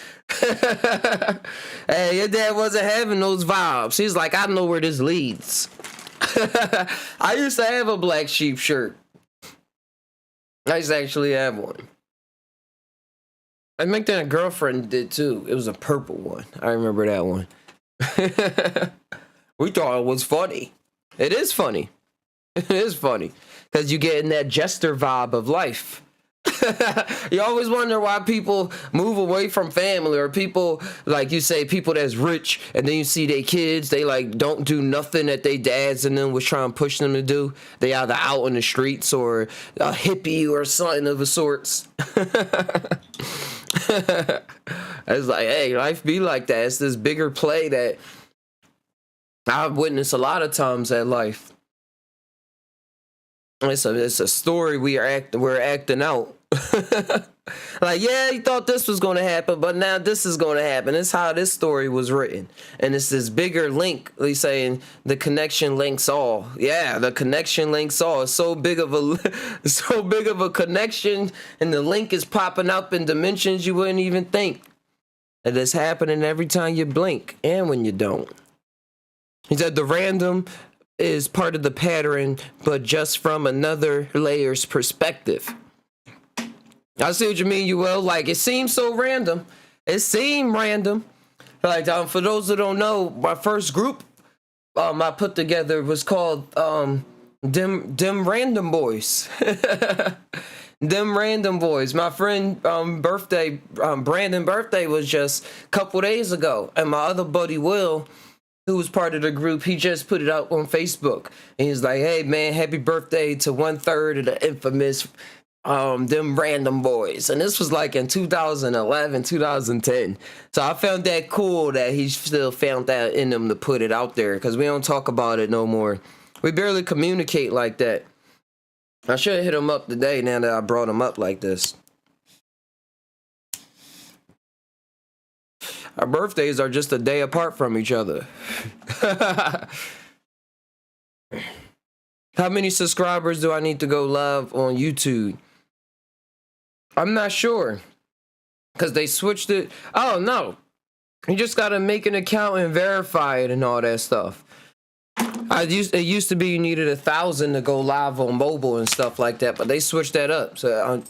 [SPEAKER 1] Hey, your dad wasn't having those vibes. He's like, I know where this leads. I used to have a black sheep shirt. I used to actually have one. I think that a girlfriend did too. It was a purple one. I remember that one. We thought it was funny. It is funny. It is funny. Because you get in that jester vibe of life. You always wonder why people move away from family, or people, like you say, people that's rich, and then you see their kids, they like don't do nothing that they dads and them was trying to push them to do. They either out in the streets or a hippie or something of the sorts. It's like, hey, life be like that. It's this bigger play that I've witnessed a lot of times at life. It's a story we're acting out. Like, yeah, you thought this was going to happen, but now this is going to happen. It's how this story was written, and it's this bigger link. He's saying the connection links all. Yeah, the connection links all. It's so big of a connection, and the link is popping up in dimensions you wouldn't even think. And it's happening every time you blink and when you don't. He said the random is part of the pattern, but just from another layer's perspective. I see what you mean, you will. Like, it seems so random. It seemed random. Like, for those that don't know, my first group I put together was called Dem Random Boys. Dem Random Boys. My friend birthday, Brandon birthday was just a couple days ago, and my other buddy Will, who was part of the group, he just put it out on Facebook, and he's like, hey man, happy birthday to 1/3 of the infamous Dem Random Boys. And this was like in 2011, 2010. So I found that cool that he still found that in him to put it out there, because we don't talk about it no more. We barely communicate like that. I should have hit him up today now that I brought him up like this. Our birthdays are just a day apart from each other. How many subscribers do I need to go live on YouTube? I'm not sure, because they switched it. Oh, no. You just got to make an account and verify it and all that stuff. It used to be you needed 1,000 to go live on mobile and stuff like that, but they switched that up. So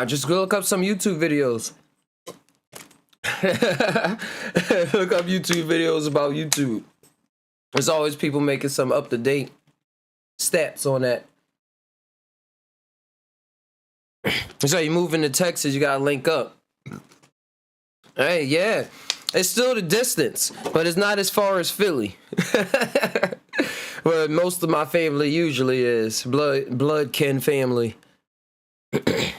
[SPEAKER 1] just look up some YouTube videos. Look up YouTube videos about YouTube. There's always people making some up-to-date stats on that. So you move into Texas, you gotta link up. Hey, yeah. It's still the distance, but it's not as far as Philly. Where most of my family usually is. Blood kin family. But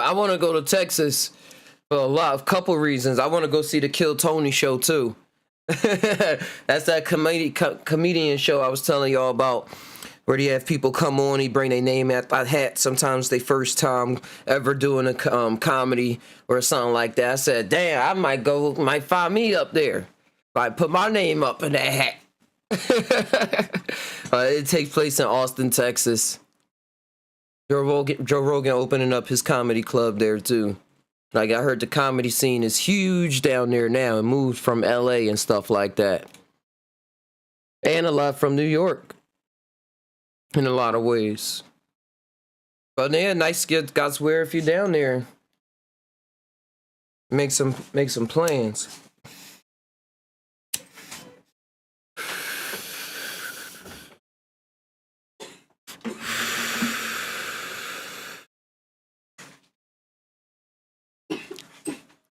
[SPEAKER 1] I want to go to Texas for a couple reasons. I want to go see the Kill Tony show too. That's that comedian show I was telling y'all about, where they have people come on, he bring their name at that hat. Sometimes they first time ever doing a comedy or something like that. I said, damn, I might find me up there. Like, put my name up in that hat. It takes place in Austin, Texas. Joe Rogan opening up his comedy club there too. Like, I heard the comedy scene is huge down there now and moved from LA and stuff like that. And a lot from New York. In a lot of ways. But yeah, nice God's where if you're down there. Make some plans.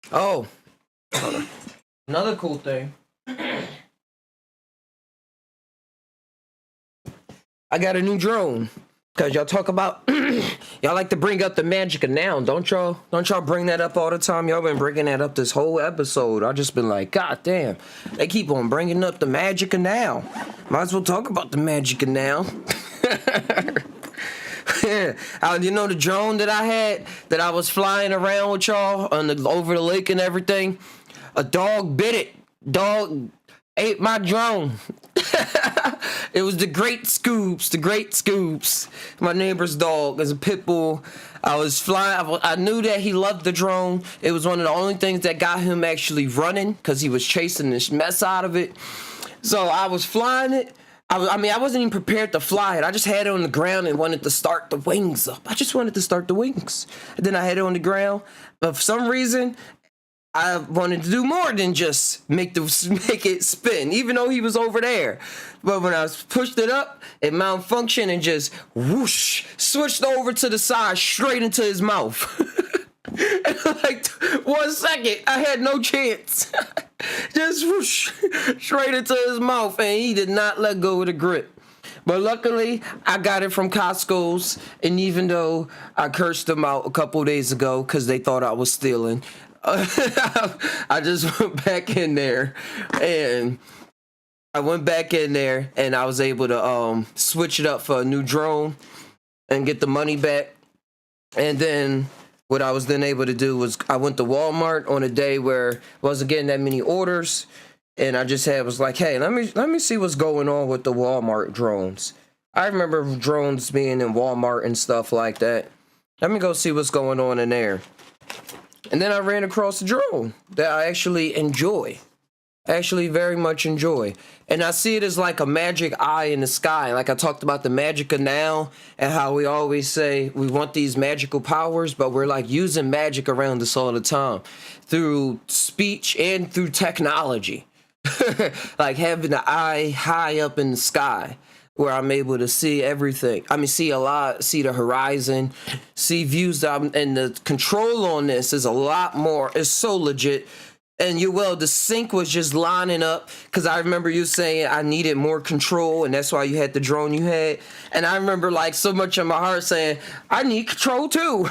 [SPEAKER 1] Oh, another cool thing. I got a new drone. Cause y'all talk about, y'all like to bring up the magic of now, don't y'all? Don't y'all bring that up all the time? Y'all been bringing that up this whole episode. I just been like, God damn, they keep on bringing up the magic of now. Might as well talk about the magic of now. Yeah, you know the drone that I had, that I was flying around with y'all over the lake and everything? A dog bit it. Dog ate my drone. It was the Great Scoops, the Great Scoops. My neighbor's dog is a pit bull. I was flying. I knew that he loved the drone. It was one of the only things that got him actually running because he was chasing this mess out of it. So I was flying it. I mean, I wasn't even prepared to fly it. I just had it on the ground and wanted to start the wings up. I just wanted to start the wings. And then I had it on the ground. But for some reason, I wanted to do more than just make it spin, even though he was over there. But when I pushed it up, it malfunctioned and just whoosh, switched over to the side, straight into his mouth. And like 1 second, I had no chance. Just whoosh, straight into his mouth, and he did not let go of the grip. But luckily, I got it from Costco's, and even though I cursed them out a couple days ago because they thought I was stealing, I just went back in there, and I was able to switch it up for a new drone and get the money back. And then what I was then able to do was I went to Walmart on a day where I wasn't getting that many orders, and I just was like, hey, let me see what's going on with the Walmart drones. I remember drones being in Walmart and stuff like that. Let me go see what's going on in there. And then I ran across a drone that I actually enjoy. Actually very much enjoy. And I see it as like a magic eye in the sky. Like I talked about the magic of now and how we always say we want these magical powers, but we're like using magic around us all the time through speech and through technology. Like having the eye high up in the sky where I'm able to see everything. I mean, see a lot, see the horizon, see views and the control on this is a lot more. It's so legit. And the sync was just lining up because I remember you saying I needed more control and that's why you had the drone you had. And I remember like so much in my heart saying, I need control too.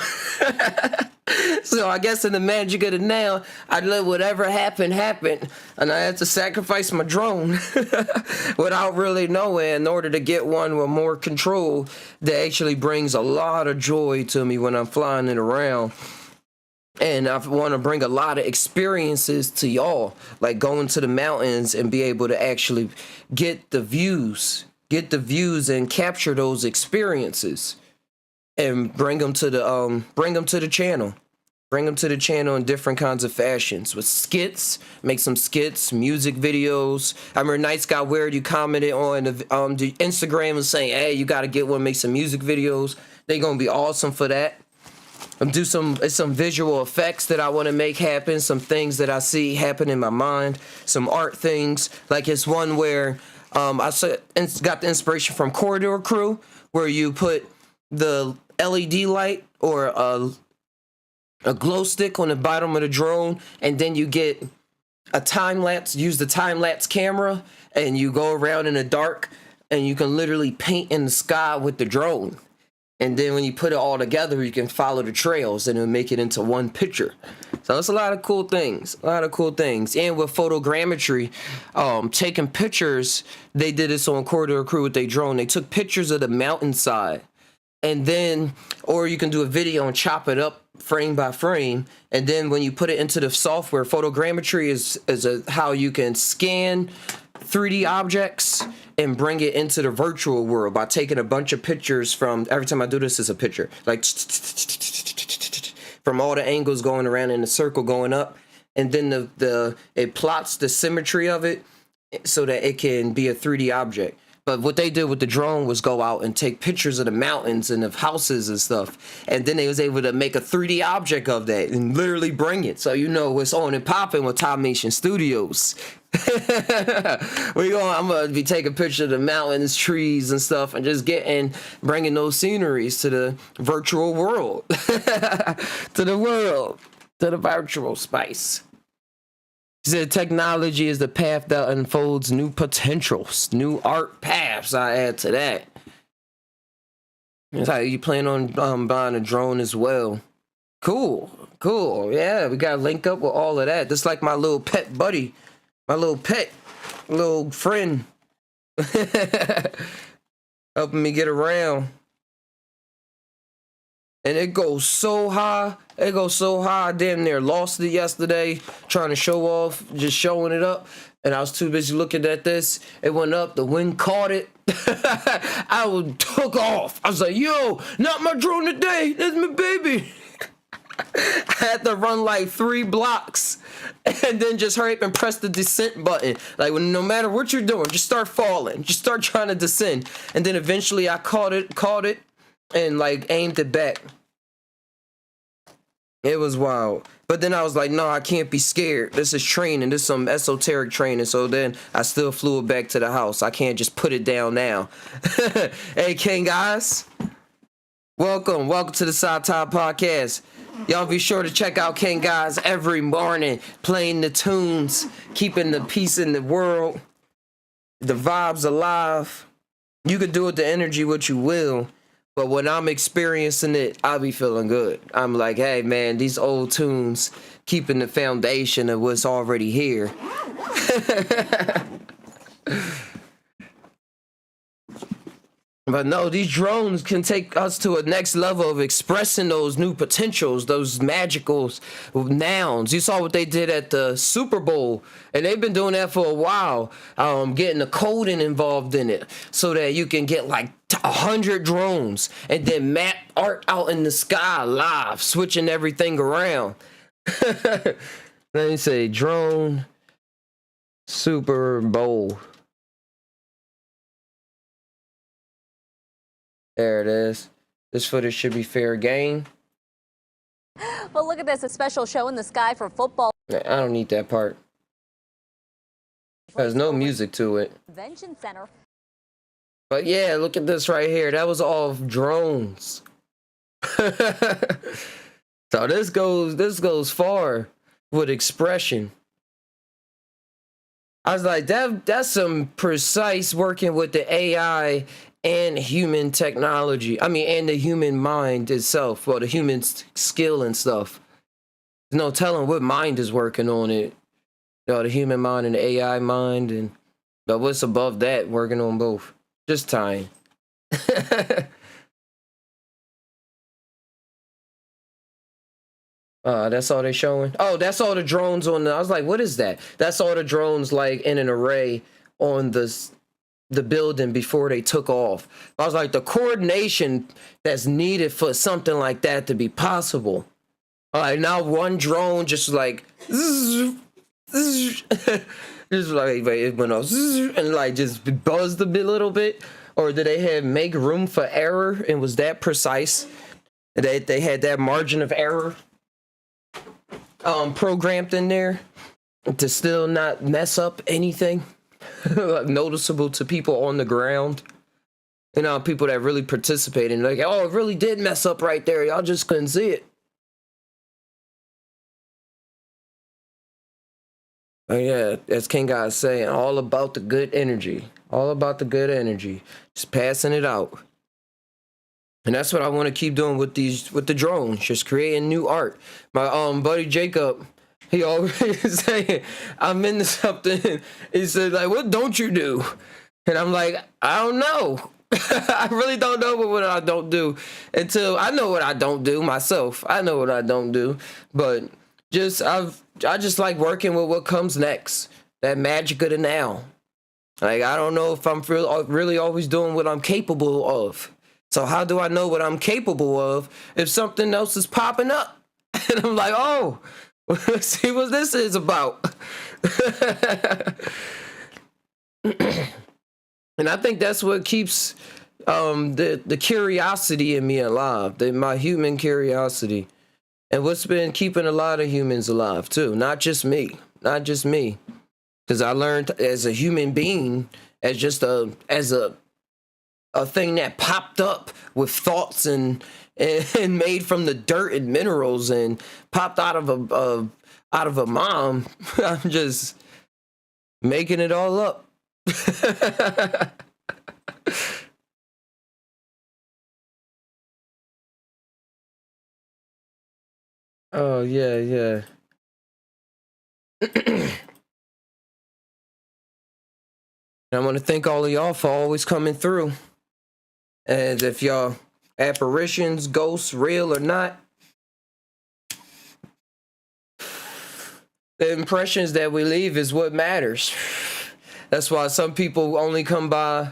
[SPEAKER 1] So I guess in the magic of the now, I'd let whatever happen. And I had to sacrifice my drone without really knowing in order to get one with more control that actually brings a lot of joy to me when I'm flying it around. And I want to bring a lot of experiences to y'all, like going to the mountains and be able to actually get the views and capture those experiences and bring them to the channel. Bring them to the channel in different kinds of fashions with skits, make some skits, music videos. I remember Nights Got Weird, you commented on the Instagram and saying, hey, you got to get one, make some music videos. They're going to be awesome for that. Do some visual effects that I want to make happen, some things that I see happen in my mind, some art things. Like it's one where I got the inspiration from Corridor Crew, where you put the LED light or a glow stick on the bottom of the drone, and then you get a time lapse, use the time lapse camera, and you go around in the dark, and you can literally paint in the sky with the drone. And then when you put it all together, you can follow the trails and it'll make it into one picture. So it's a lot of cool things, And with photogrammetry, taking pictures, they did this on Corridor Crew with their drone. They took pictures of the mountainside. And then, or you can do a video and chop it up frame by frame. And then when you put it into the software, photogrammetry is how you can scan 3D objects and bring it into the virtual world by taking a bunch of pictures from, every time I do this is a picture, like from all the angles going around in the circle going up, and then it plots the symmetry of it so that it can be a 3D object. But what they did with the drone was go out and take pictures of the mountains and of houses and stuff. And then they was able to make a 3D object of that and literally bring it. So you know what's on and popping with Top Nation Studios. I'm going to be taking pictures of the mountains, trees and stuff and just bringing those sceneries to the virtual world. To the virtual space. He said technology is the path that unfolds new potentials, new art paths. I add to that. That's how you plan on buying a drone as well. Cool. Yeah, we got to link up with all of that. Just like my little pet buddy, my little friend, helping me get around. and it goes so high. It goes so high. I damn near lost it yesterday trying to show off, just showing it up. And I was too busy looking at this. It went up. The wind caught it. Took off. I was like, yo, not my drone today. That's my baby. I had to run like 3 blocks and then just hurry up and press the descent button. Like, no matter what you're doing, just start falling. Just start trying to descend. And then eventually I caught it, and like aimed it back. It was wild. But then I was like, no, I can't be scared. This is training. This is some esoteric training. So then I still flew it back to the house. I can't just put it down now. Hey, King guys. Welcome to the Side Top Podcast. Y'all be sure to check out King Guys every morning, playing the tunes, keeping the peace in the world, the vibes alive. You could do with the energy what you will, but when I'm experiencing it, I'll be feeling good. I'm like, hey man, these old tunes keeping the foundation of what's already here. But no, these drones can take us to a next level of expressing those new potentials, those magical nouns. You saw what they did at the Super Bowl, and they've been doing that for a while, getting the coding involved in it so that you can get like 100 drones and then map art out in the sky live, switching everything around. Let me say drone Super Bowl. There it is. This footage should be fair game.
[SPEAKER 6] Well, look at this, a special show in the sky for football.
[SPEAKER 1] I don't need that part. There's no music to it.
[SPEAKER 6] Convention Center.
[SPEAKER 1] But yeah, look at this right here. That was all drones. So this goes far with expression. I was like, that's some precise working with the AI and human technology. I mean, and the human mind itself. Well, the human skill and stuff. There's no telling what mind is working on it. You know, the human mind and the AI mind, and but what's above that working on both. Just time. That's all they showing. Oh, that's all the drones on the. I was like, what is that? That's all the drones like in an array on the building before they took off. I was like, the coordination that's needed for something like that to be possible. All right, now one drone just like just like it went off and like just buzzed a little bit, or did they have make room for error and was that precise? They had that margin of error programmed in there to still not mess up anything noticeable to people on the ground. You know, people that really participate and like, oh, it really did mess up right there. Y'all just couldn't see it. Oh yeah, as King Guy is saying, all about the good energy. All about the good energy. Just passing it out. And that's what I want to keep doing with the drones, just creating new art. My buddy Jacob, he always saying, I'm into something. He said, like, what don't you do? And I'm like, I don't know. I really don't know what I don't do until I know what I don't do myself. I know what I don't do, but I just like working with what comes next. That magic of the now. Like, I don't know if I'm really always doing what I'm capable of. So how do I know what I'm capable of if something else is popping up? And I'm like, oh, let's see what this is about. And I think that's what keeps the curiosity in me alive, my human curiosity. And what's been keeping a lot of humans alive too, not just me. Because I learned as a human being, as just a thing that popped up with thoughts and made from the dirt and minerals and popped out of a mom. I'm just making it all up. Oh yeah. I want to thank all of y'all for always coming through. And if y'all apparitions, ghosts, real or not. The impressions that we leave is what matters. That's why some people only come by.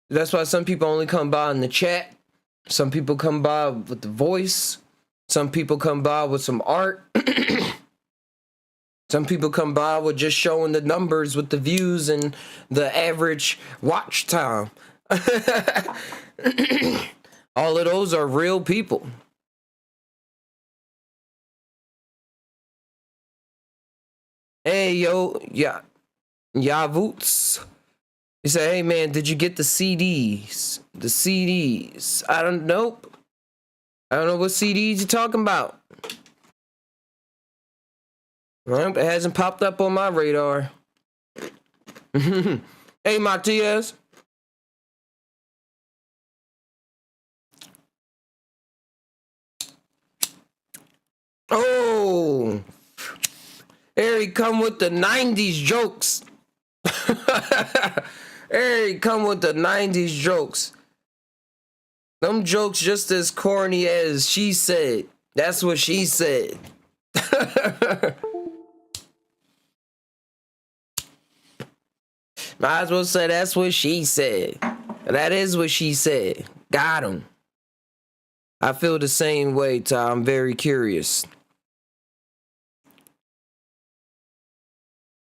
[SPEAKER 1] That's why some people only come by in the chat. Some people come by with the voice. Some people come by with some art. Some people come by with just showing the numbers with the views and the average watch time. All of those are real people. Hey, yo, yeah, Yavoots. He said, hey, man, did you get the CDs? The CDs. I don't know. I don't know what CDs you're talking about. Well, it hasn't popped up on my radar. Hey, Matias. Oh, here he come with the 90s jokes. Here he come with the 90s jokes. Them jokes just as corny as she said. That's what she said. Might as well say that's what she said. That is what she said. Got him. I feel the same way, Tom. I'm very curious.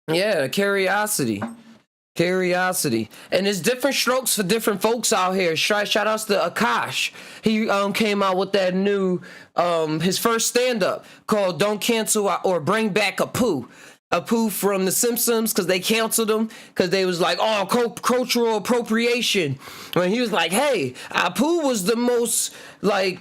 [SPEAKER 1] Yeah, curiosity. Curiosity. And there's different strokes for different folks out here. Shout outs to Akash. He came out with that new his first stand-up called Don't Cancel or Bring Back Apu. Apu from The Simpsons, because they canceled him because they was like, oh, cultural appropriation. When he was like, hey, Apu was the most like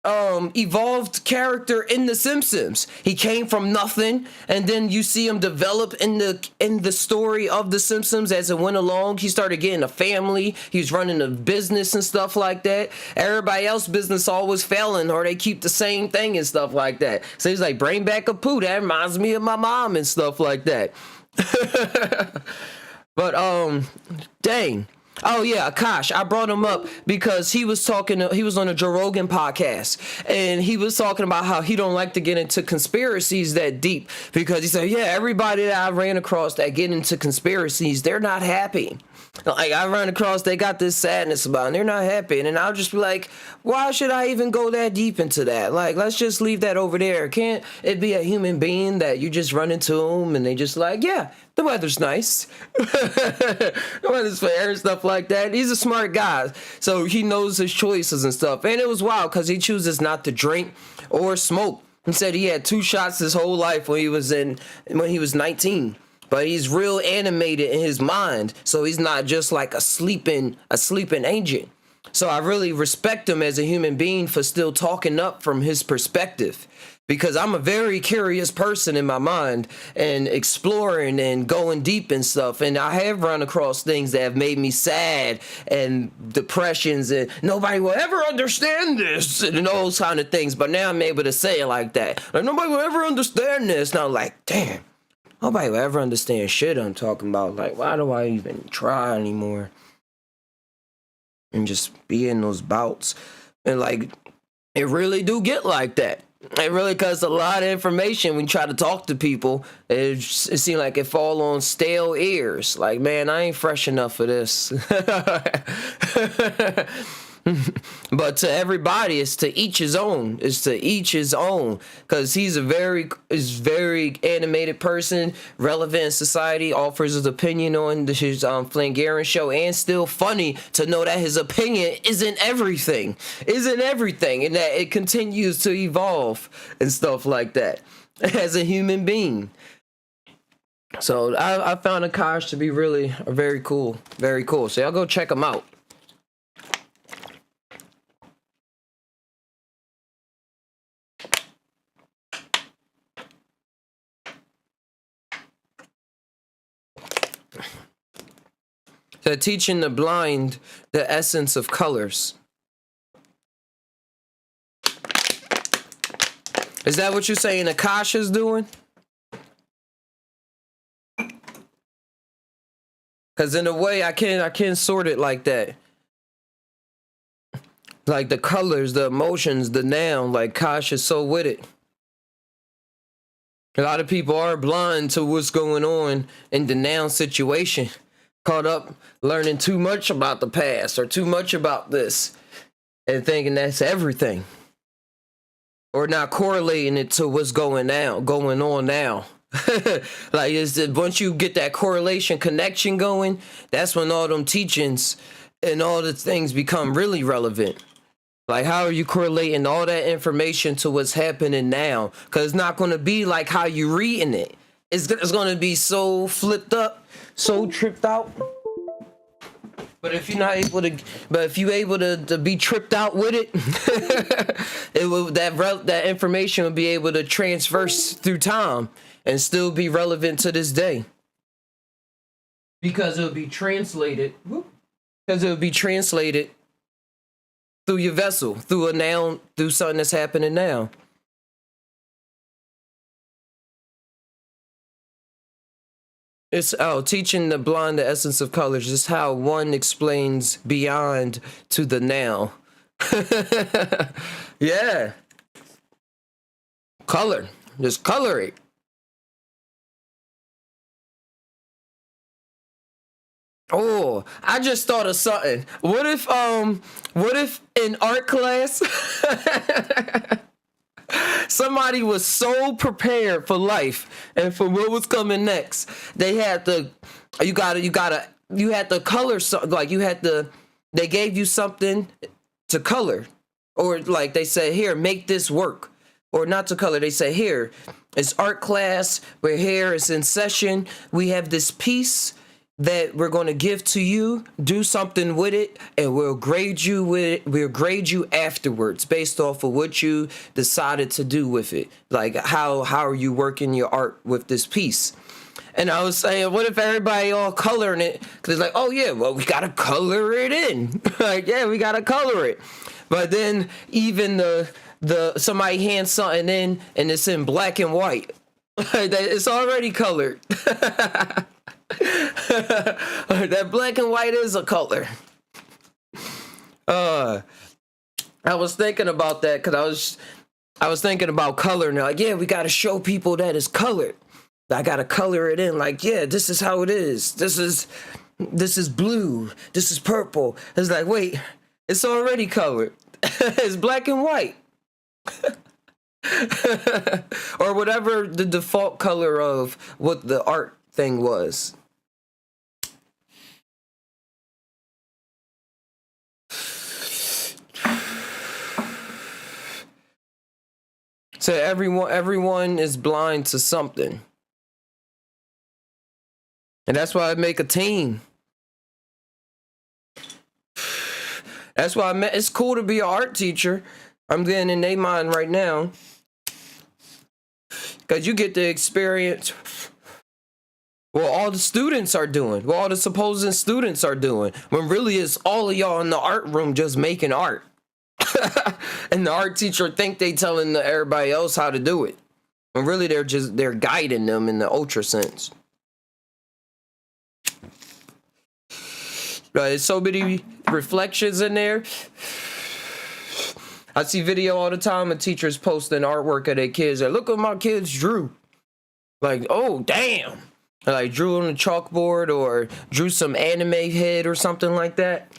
[SPEAKER 1] evolved character in The Simpsons. He came from nothing, and then you see him develop in the story of The Simpsons as it went along. He started getting a family. He was running a business and stuff like that. Everybody else's business always failing, or they keep the same thing and stuff like that. So he's like, bring back Apu. That reminds me of my mom and stuff like that. But dang. Oh yeah, Akash. I brought him up because he was on a Joe Rogan podcast, and he was talking about how he don't like to get into conspiracies that deep, because he said, yeah, everybody that I ran across that get into conspiracies, they're not happy. Like, I run across, they got this sadness about it, and they're not happy. And I'll just be like, why should I even go that deep into that? Like, let's just leave that over there. Can't it be a human being that you just run into them and they just like, yeah, the weather's nice. The weather's fair and stuff like that. He's a smart guy, so he knows his choices and stuff. And it was wild because he chooses not to drink or smoke. He said he had 2 shots his whole life when he was 19. But he's real animated in his mind, so he's not just like a sleeping agent. So I really respect him as a human being for still talking up from his perspective, because I'm a very curious person in my mind and exploring and going deep and stuff. And I have run across things that have made me sad and depressions, and nobody will ever understand this and those kind of things. But now I'm able to say it like that. Like, nobody will ever understand this. Now, like, damn. Nobody will ever understand shit I'm talking about. Like, why do I even try anymore? And just be in those bouts. And, like, it really do get like that. It really, cause a lot of information when you try to talk to people, it seems like it fall on stale ears. Like, man, I ain't fresh enough for this. But to everybody, it's to each his own. It's to each his own. Because he's a very animated person, relevant in society, offers his opinion on his Flangarian show, and still funny to know that his opinion isn't everything, and that it continues to evolve and stuff like that as a human being. So I found Akash to be really very cool. So y'all go check him out. So teaching the blind the essence of colors. Is that what you're saying Akash is doing? Because in a way, I can sort it like that. Like the colors, the emotions, the noun. Like Kosh is so with it. A lot of people are blind to what's going on in the noun situation. Caught up learning too much about the past or too much about this and thinking that's everything. Or not correlating it to what's going on now. Like once you get that correlation connection going, that's when all them teachings and all the things become really relevant. Like, how are you correlating all that information to what's happening now? Because it's not going to be like how you reading it. It's going to be so flipped up, so tripped out. But if you're not able to, if you're able to be tripped out with it, it will that information will be able to transverse through time and still be relevant to this day. Because it'll be translated. Because it'll be translated through your vessel, through a noun, through something that's happening now. It's teaching the blind the essence of colors. Is how one explains beyond to the now. Yeah. Color. Just color it. Oh, I just thought of something. What if in art class somebody was so prepared for life and for what was coming next, they had to you had to color something, like they gave you something to color, or like they said, here, make this work. Or not to color, they say, here, it's art class, we're here, it's in session, we have this piece that we're going to give to you, do something with it, and we'll grade you with it. We'll grade you afterwards based off of what you decided to do with it. Like, how are you working your art with this piece? And I was saying, what if everybody all coloring it? Because it's like, oh yeah, well, we got to color it in. Like, yeah, we got to color it. But then even somebody hands something in and it's in black and white. It's already colored. That black and white is a color. I was thinking about that because I was thinking about color, and like, yeah, we got to show people that it's colored. I got to color it in. Like, yeah, this is how it is. This is blue. This is purple. It's like, wait, it's already colored. It's black and white. Or whatever the default color of what the art thing was. So everyone is blind to something. And that's why I make a team. That's why it's cool to be an art teacher. I'm getting in their mind right now. Because you get to experience what all the students are doing, what all the supposed students are doing, when really it's all of y'all in the art room just making art. And the art teacher think they telling everybody else how to do it. And really they're guiding them in the ultra sense. There's so many reflections in there. I see video all the time of teachers posting artwork of their kids. Like, look what my kids drew. Like, oh, damn. Like, drew on the chalkboard or drew some anime head or something like that.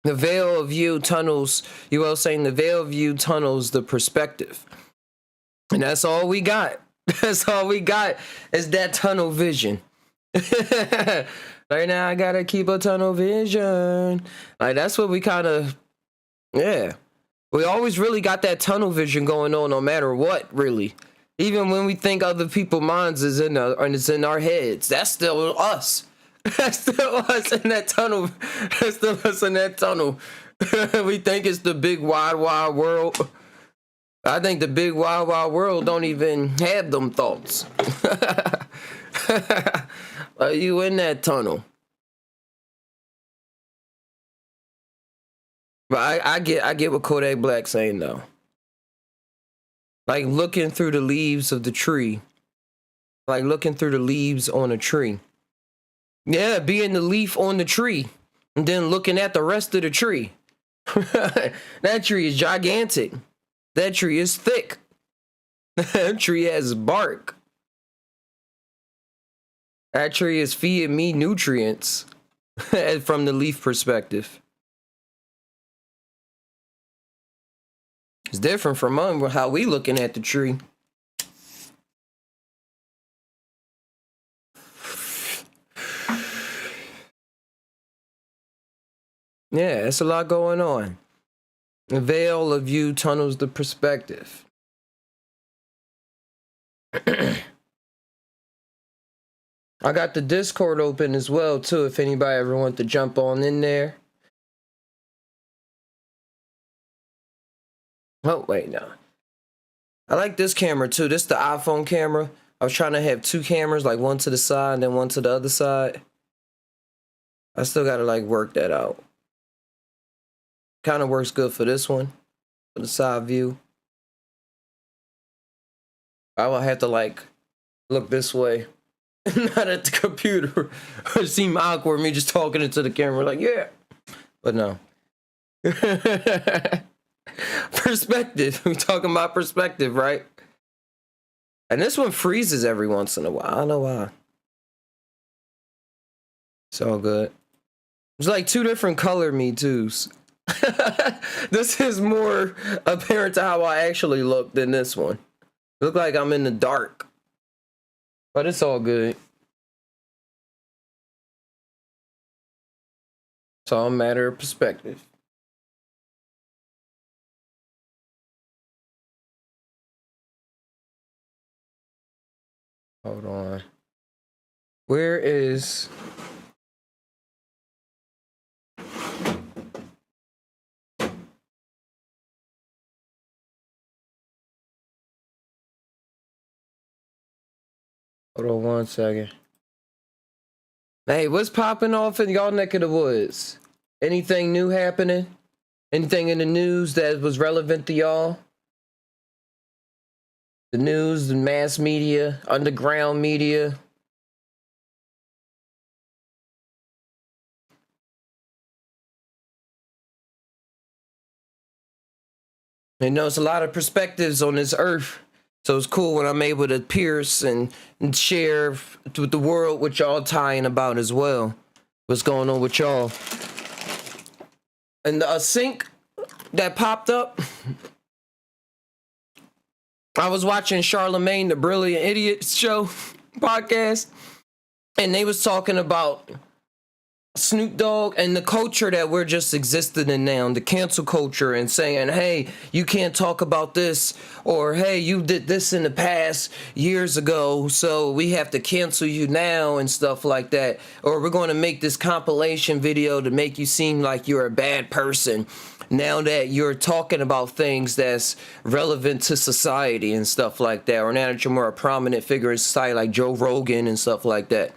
[SPEAKER 1] The veil of view tunnels, you all saying the veil of view tunnels the perspective. And that's all we got. That's all we got is that tunnel vision. Right now, I gotta keep a tunnel vision. Like, that's what we kind of, yeah. We always really got that tunnel vision going on no matter what, really. Even when we think other people's minds is in our heads, that's still us. That's still us in that tunnel. That's still us in that tunnel. We think it's the big wide world. I think the big wide world don't even have them thoughts. Are you in that tunnel? But I get what Kodak Black's saying though. Like looking through the leaves of the tree. Like looking through the leaves on a tree. Yeah, being the leaf on the tree and then looking at the rest of the tree. That tree is gigantic. That tree is thick. That tree has bark. That tree is feeding me nutrients from the leaf perspective. It's different from how we looking at the tree. Yeah, it's a lot going on. The veil of you tunnels the perspective. I got the Discord open as well too, if anybody ever want to jump on in there. Oh wait, no. I like this camera too. This is the iPhone camera. I was trying to have two cameras, like one to the side and then one to the other side. I still gotta like work that out. Kind of works good for this one, for the side view. I will have to like look this way, not at the computer. It seemed awkward me just talking into the camera like, yeah, but no. Perspective. We talking about perspective, right? And this one freezes every once in a while. I don't know why. It's all good. There's like two different color Me Too's. This is more apparent to how I actually look than this one. Look like I'm in the dark, but it's all good. It's all a matter of perspective. Hold on. Where is... Hold on one second. Hey, what's popping off in y'all neck of the woods? Anything new happening? Anything in the news that was relevant to y'all? The news, the mass media, underground media. You know, it's a lot of perspectives on this earth. So it's cool when I'm able to pierce and share with the world what y'all tying about as well. What's going on with y'all. And a sync that popped up. I was watching Charlemagne the Brilliant Idiot show podcast, and they was talking about Snoop Dogg and the culture that we're just existing in now, the cancel culture, and saying, hey, you can't talk about this, or hey, you did this in the past years ago, so we have to cancel you now and stuff like that, or we're going to make this compilation video to make you seem like you're a bad person now that you're talking about things that's relevant to society and stuff like that, or now that you're more a prominent figure in society like Joe Rogan and stuff like that.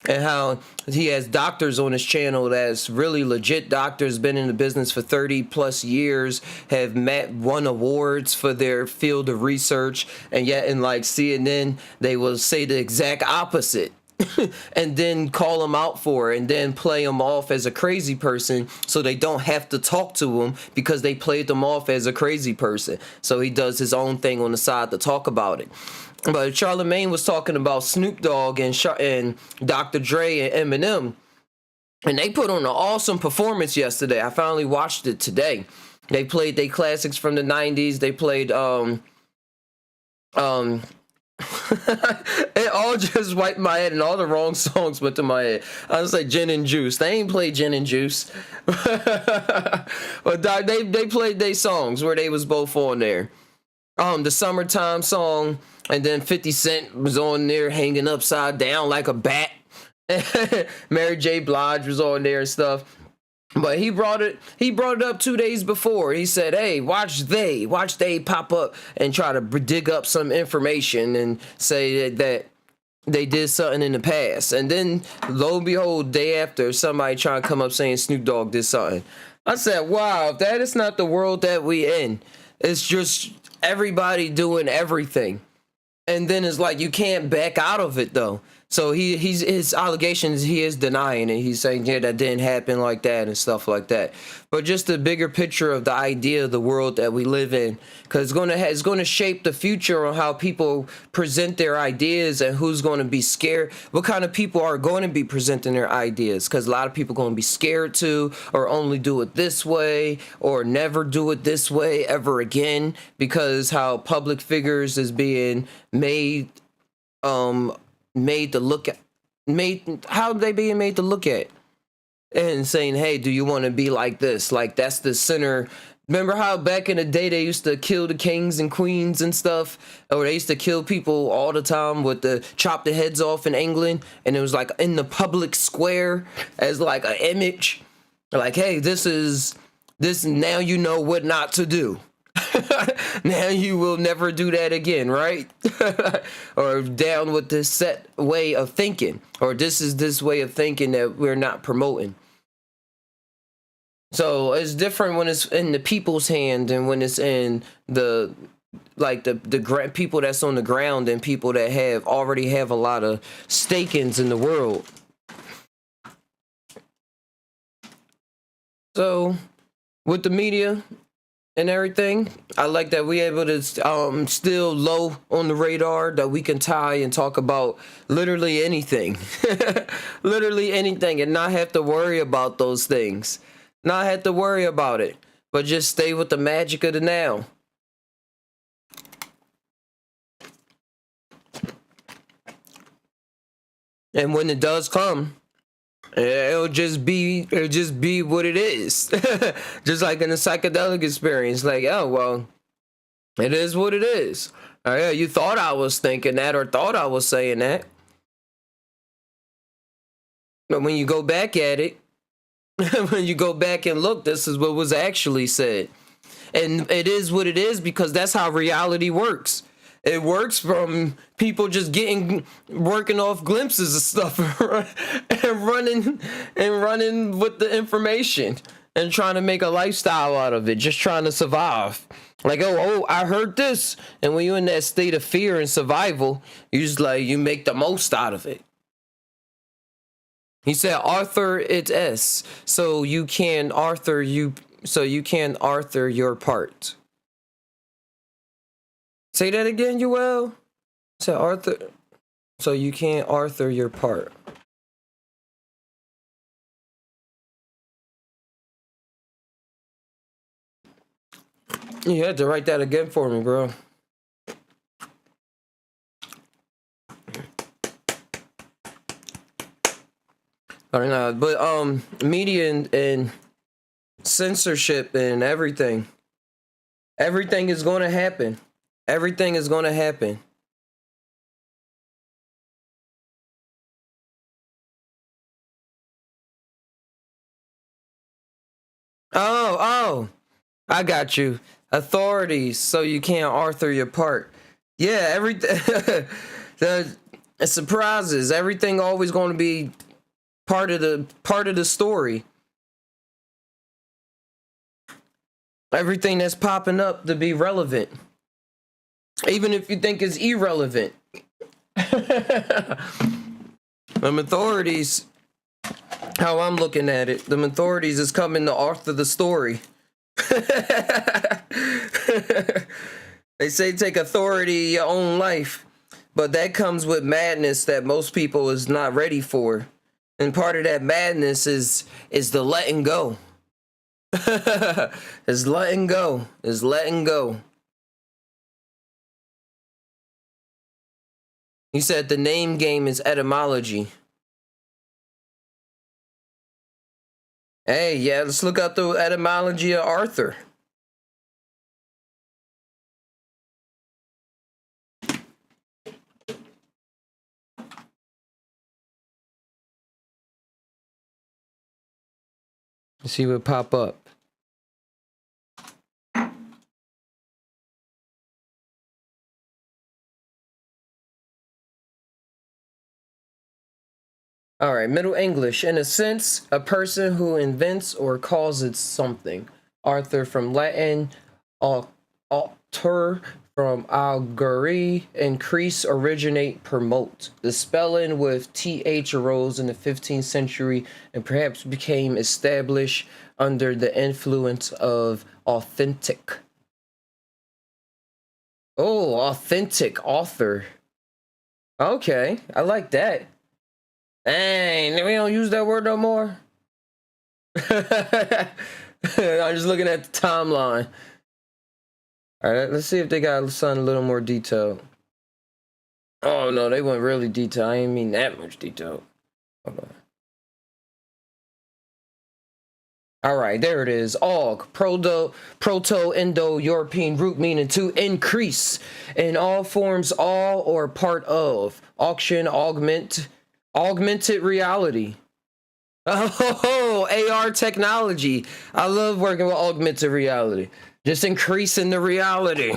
[SPEAKER 1] And how he has doctors on his channel that's really legit doctors, been in the business for 30 plus years, have won awards for their field of research, and yet in like CNN they will say the exact opposite and then call him out for it and then play him off as a crazy person so they don't have to talk to him because they played them off as a crazy person. So he does his own thing on the side to talk about it. But Charlemagne was talking about Snoop Dogg and Dr. Dre and Eminem, and they put on an awesome performance yesterday. I finally watched it today. They played their classics from the 90s. They played it all just wiped my head and all the wrong songs went to my head. I was like Gin and Juice. They ain't played Gin and Juice. But they played their songs where they was both on there. The Summertime song, and then 50 Cent was on there hanging upside down like a bat. Mary J. Blige was on there and stuff. But he brought it up 2 days before. He said, hey, watch they pop up and try to dig up some information and say that they did something in the past. And then, lo and behold, day after, somebody trying to come up saying Snoop Dogg did something. I said, wow, if that is not the world that we in. It's just everybody doing everything. And then it's like, you can't back out of it, though. So he's his allegations, he is denying it. He's saying, yeah, that didn't happen like that and stuff like that. But just the bigger picture of the idea of the world that we live in, because it's going to shape the future on how people present their ideas and who's going to be scared. What kind of people are going to be presenting their ideas? Because a lot of people are going to be scared to, or only do it this way, or never do it this way ever again, because how public figures is being made to look at, how they being made to look at, and saying, hey, do you want to be like this? Like, that's the center. Remember how back in the day they used to kill the kings and queens and stuff, or they used to kill people all the time with the chop the heads off in England, and it was like in the public square as like an image, like, hey, this, now you know what not to do. Now you will never do that again, right? Or down with this set way of thinking, or this way of thinking that we're not promoting. So it's different when it's in the people's hand and when it's in the people that's on the ground and people that already have a lot of stakings in the world. So with the media and everything, I like that we able to still low on the radar, that we can tie and talk about literally anything. Literally anything, and not have to worry about those things. Not have to worry about it, but just stay with the magic of the now. And when it does come, it'll just be what it is. Just like in a psychedelic experience, like, oh, well, it is what it is. Oh, yeah, you thought I was thinking that, or thought I was saying that. But when you go back at it, when you go back and look, this is what was actually said. And it is what it is, because that's how reality works. It works from people just working off glimpses of stuff and running with the information and trying to make a lifestyle out of it, just trying to survive. Like, oh, I heard this. And when you're in that state of fear and survival, you make the most out of it. He said, Arthur, it's S, so you can Arthur your part. Say that again, you will. Say Arthur, so you can Arthur your part. You had to write that again for me, bro. But media and censorship and everything is going to happen. Everything is going to happen. Oh, I got you. Authorities, so you can't Arthur your part. Yeah, everything. The surprises. Everything always going to be part of the story. Everything that's popping up to be relevant, even if you think it's irrelevant. The authorities, how I'm looking at it, the authorities is coming to Arthur the story. They say take authority in your own life, but that comes with madness that most people is not ready for. And part of that madness is the letting go. Is letting go. Is letting go. He said the name game is etymology. Hey, yeah, let's look up the etymology of Arthur. Let's see what pop up. All right, Middle English. In a sense, a person who invents or causes something. Arthur from Latin, alter from algori, increase, originate, promote. The spelling with th arose in the 15th century and perhaps became established under the influence of authentic. Oh, authentic author. Okay, I like that. Dang, we don't use that word no more. I'm just looking at the timeline. All right, let's see if they got something a little more detailed. Oh no, they went really detailed. I didn't mean that much detail. Hold on. All right, there it is. Aug, Proto-Indo-European root meaning to increase in all forms, all or part of. Auction, augmented reality. Oh, AR technology. I love working with augmented reality. Just increasing the reality.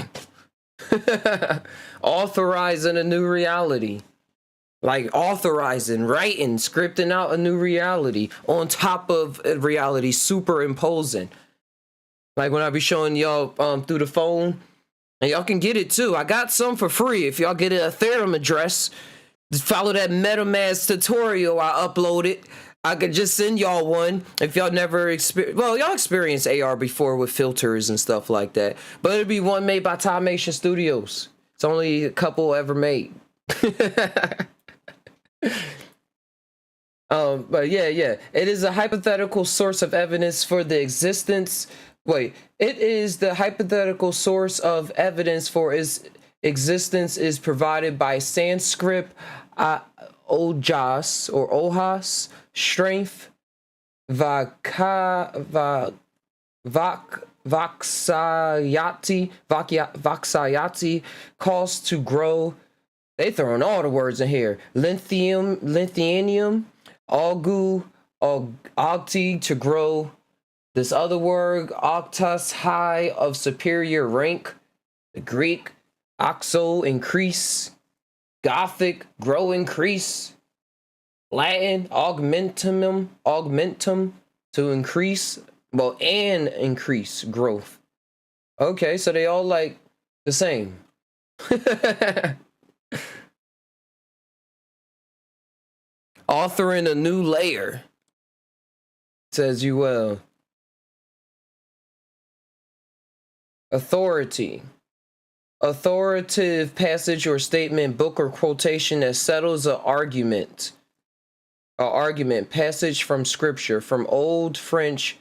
[SPEAKER 1] Authorizing a new reality. Like authorizing, writing, scripting out a new reality on top of a reality, superimposing. Like when I be showing y'all through the phone, and y'all can get it too. I got some for free. If y'all get a Ethereum address, just follow that MetaMask tutorial I uploaded. I could just send y'all one if y'all never y'all experienced AR before with filters and stuff like that. But it'd be one made by Tainow Studios. It's only a couple ever made. But yeah, it is a hypothetical source of evidence for the existence. It is the hypothetical source of evidence for its existence is provided by Sanskrit ojas or ohas, strength, vaksayati, cost to grow. They throwing all the words in here. Lithium, augu, ogti, to grow. This other word, octus, high, of superior rank. The Greek, oxo, increase. Gothic, grow, increase. Latin, augmentum, to increase. Well, and increase growth. Okay, so they all like the same. Authoring a new layer, says you will. Authority. Authoritative passage or statement, book or quotation that settles an argument. Passage from scripture, from Old French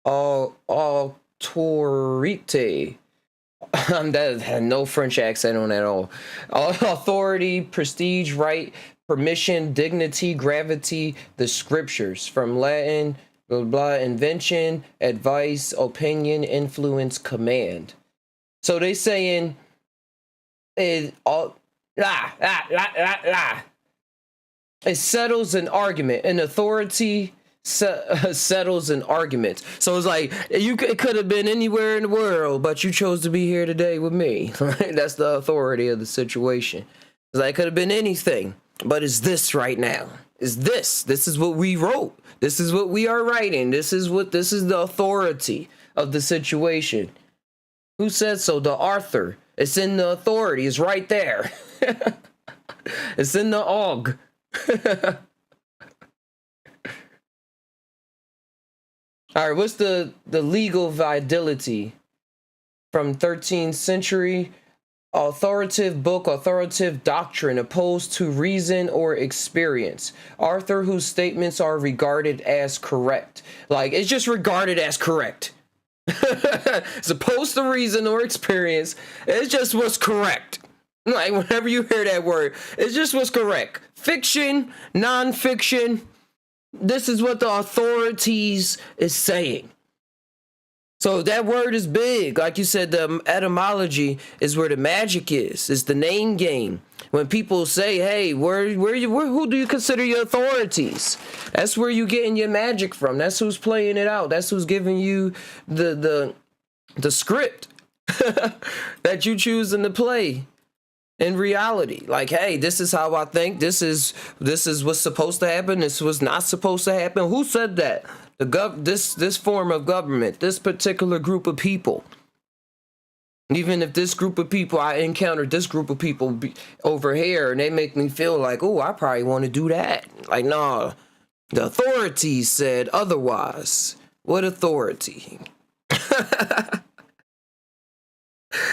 [SPEAKER 1] autorité. That had no French accent on at all. Authority, prestige, right, permission, dignity, gravity, the scriptures. From Latin, blah, blah, invention, advice, opinion, influence, command. So they saying it all it settles an argument. An authority settles an argument. So it's like it could have been anywhere in the world, but you chose to be here today with me. Right? That's the authority of the situation. It's like it could have been anything, but it's this right now. It's this. This is what we wrote. This is what we are writing. This is the authority of the situation. Who said so? The author. It's in the authority. It's right there. It's in the aug. All right, what's the legal validity from 13th century? Authoritative book, authoritative doctrine, opposed to reason or experience. Author whose statements are regarded as correct. Like, it's just regarded as correct. As opposed to reason or experience, it's just what's correct. Like, whenever you hear that word, it's just what's correct. Fiction, non-fiction, this is what the authorities is saying. So that word is big. Like you said, the etymology is where the magic is. It's the name game. When people say, hey, who do you consider your authorities? That's where you getting your magic from. That's who's playing it out. That's who's giving you the script that you choosing to play in reality. Like, hey, this is how I think. This is what's supposed to happen. This was not supposed to happen. Who said that? This form of government, this particular group of people. Even if this group of people, I encountered this group of people over here, and they make me feel like, oh, I probably want to do that. Like, nah, the authorities said otherwise. What authority?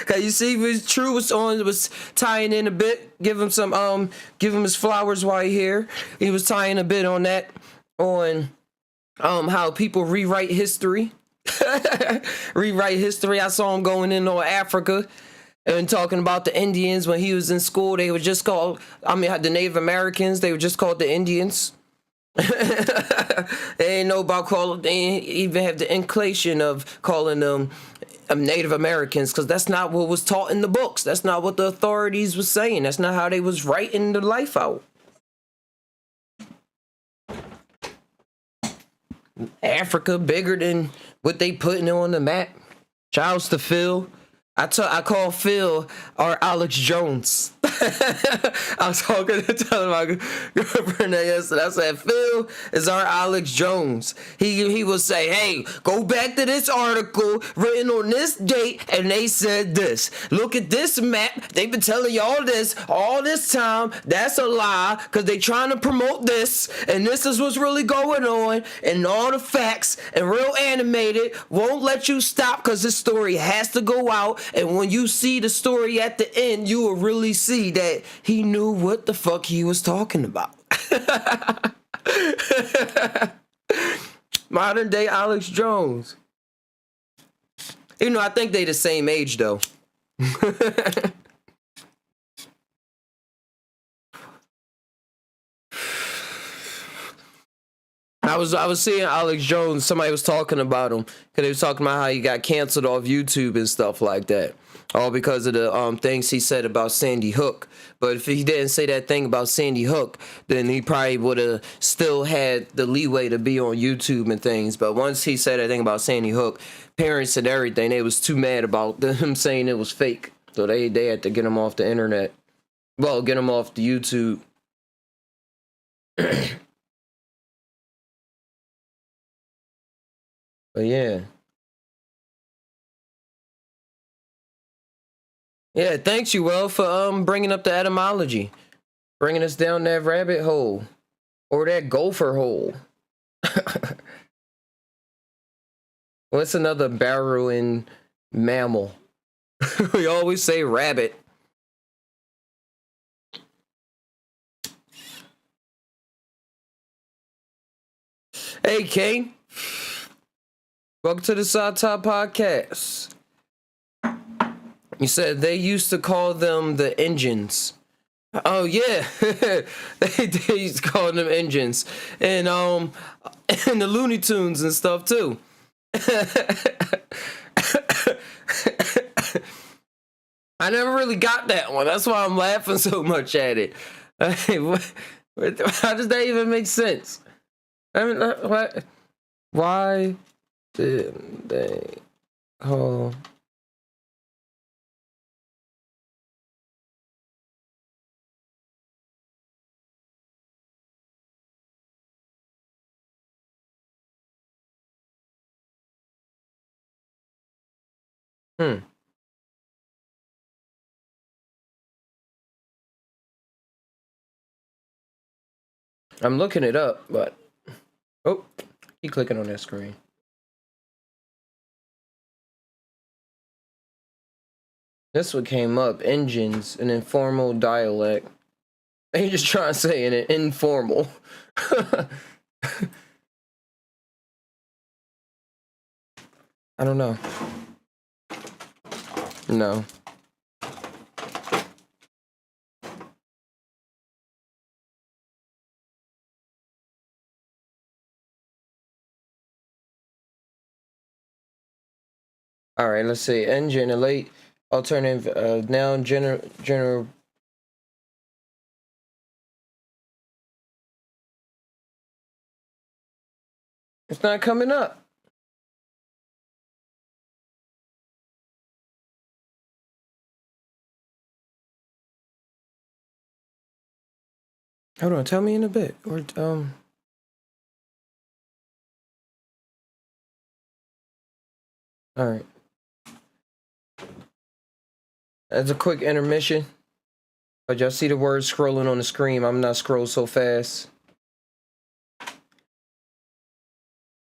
[SPEAKER 1] Cause you see, True was tying in a bit. Give him his flowers while he here. He was tying a bit on that, on how people rewrite history. Rewrite history. I saw him going in on Africa and talking about the Indians when he was in school. They were just called, the Native Americans, they were just called the Indians. They ain't know about they ain't even have the inclination of calling them Native Americans, because that's not what was taught in the books. That's not what the authorities was saying. That's not how they was writing the life out. Africa bigger than what they putting on the map. Shouts to Phil. I call Phil our Alex Jones. I was talking to my girlfriend yesterday. I said, Phil is our Alex Jones. He will say, hey, go back to this article written on this date, and they said this. Look at this map. They've been telling you all this time. That's a lie, because they trying to promote this, and this is what's really going on, and all the facts, and real animated won't let you stop, because this story has to go out. And when you see the story at the end, you will really see that he knew what the fuck he was talking about. Modern day Alex Jones. I think they the same age though. I was seeing Alex Jones. Somebody was talking about him because they was talking about how he got canceled off YouTube and stuff like that, all because of the things he said about Sandy Hook. But if he didn't say that thing about Sandy Hook, then he probably would have still had the leeway to be on YouTube and things. But once he said that thing about Sandy Hook, parents and everything, they was too mad about him saying it was fake, so they had to get him off the internet. Well, get him off the YouTube. But yeah. Yeah, thanks you, Will, for bringing up the etymology. Bringing us down that rabbit hole. Or that gopher hole. What's another burrowing mammal? We always say rabbit. Hey, Kane. Welcome to the Side Top Podcast. You said they used to call them the engines. Oh yeah, they used to call them engines, and the Looney Tunes and stuff too. I never really got that one. That's why I'm laughing so much at it. How does that even make sense? I mean, what? Why did they call? I'm looking it up, but keep clicking on that screen. This one came up. Engines, an informal dialect. They just trying to say it informal. I don't know. No. All right, let's see. Engine, a late alternative noun, general. It's not coming up. Hold on, tell me in a bit. Or all right. As a quick intermission. But y'all see the words scrolling on the screen. I'm not scrolling so fast.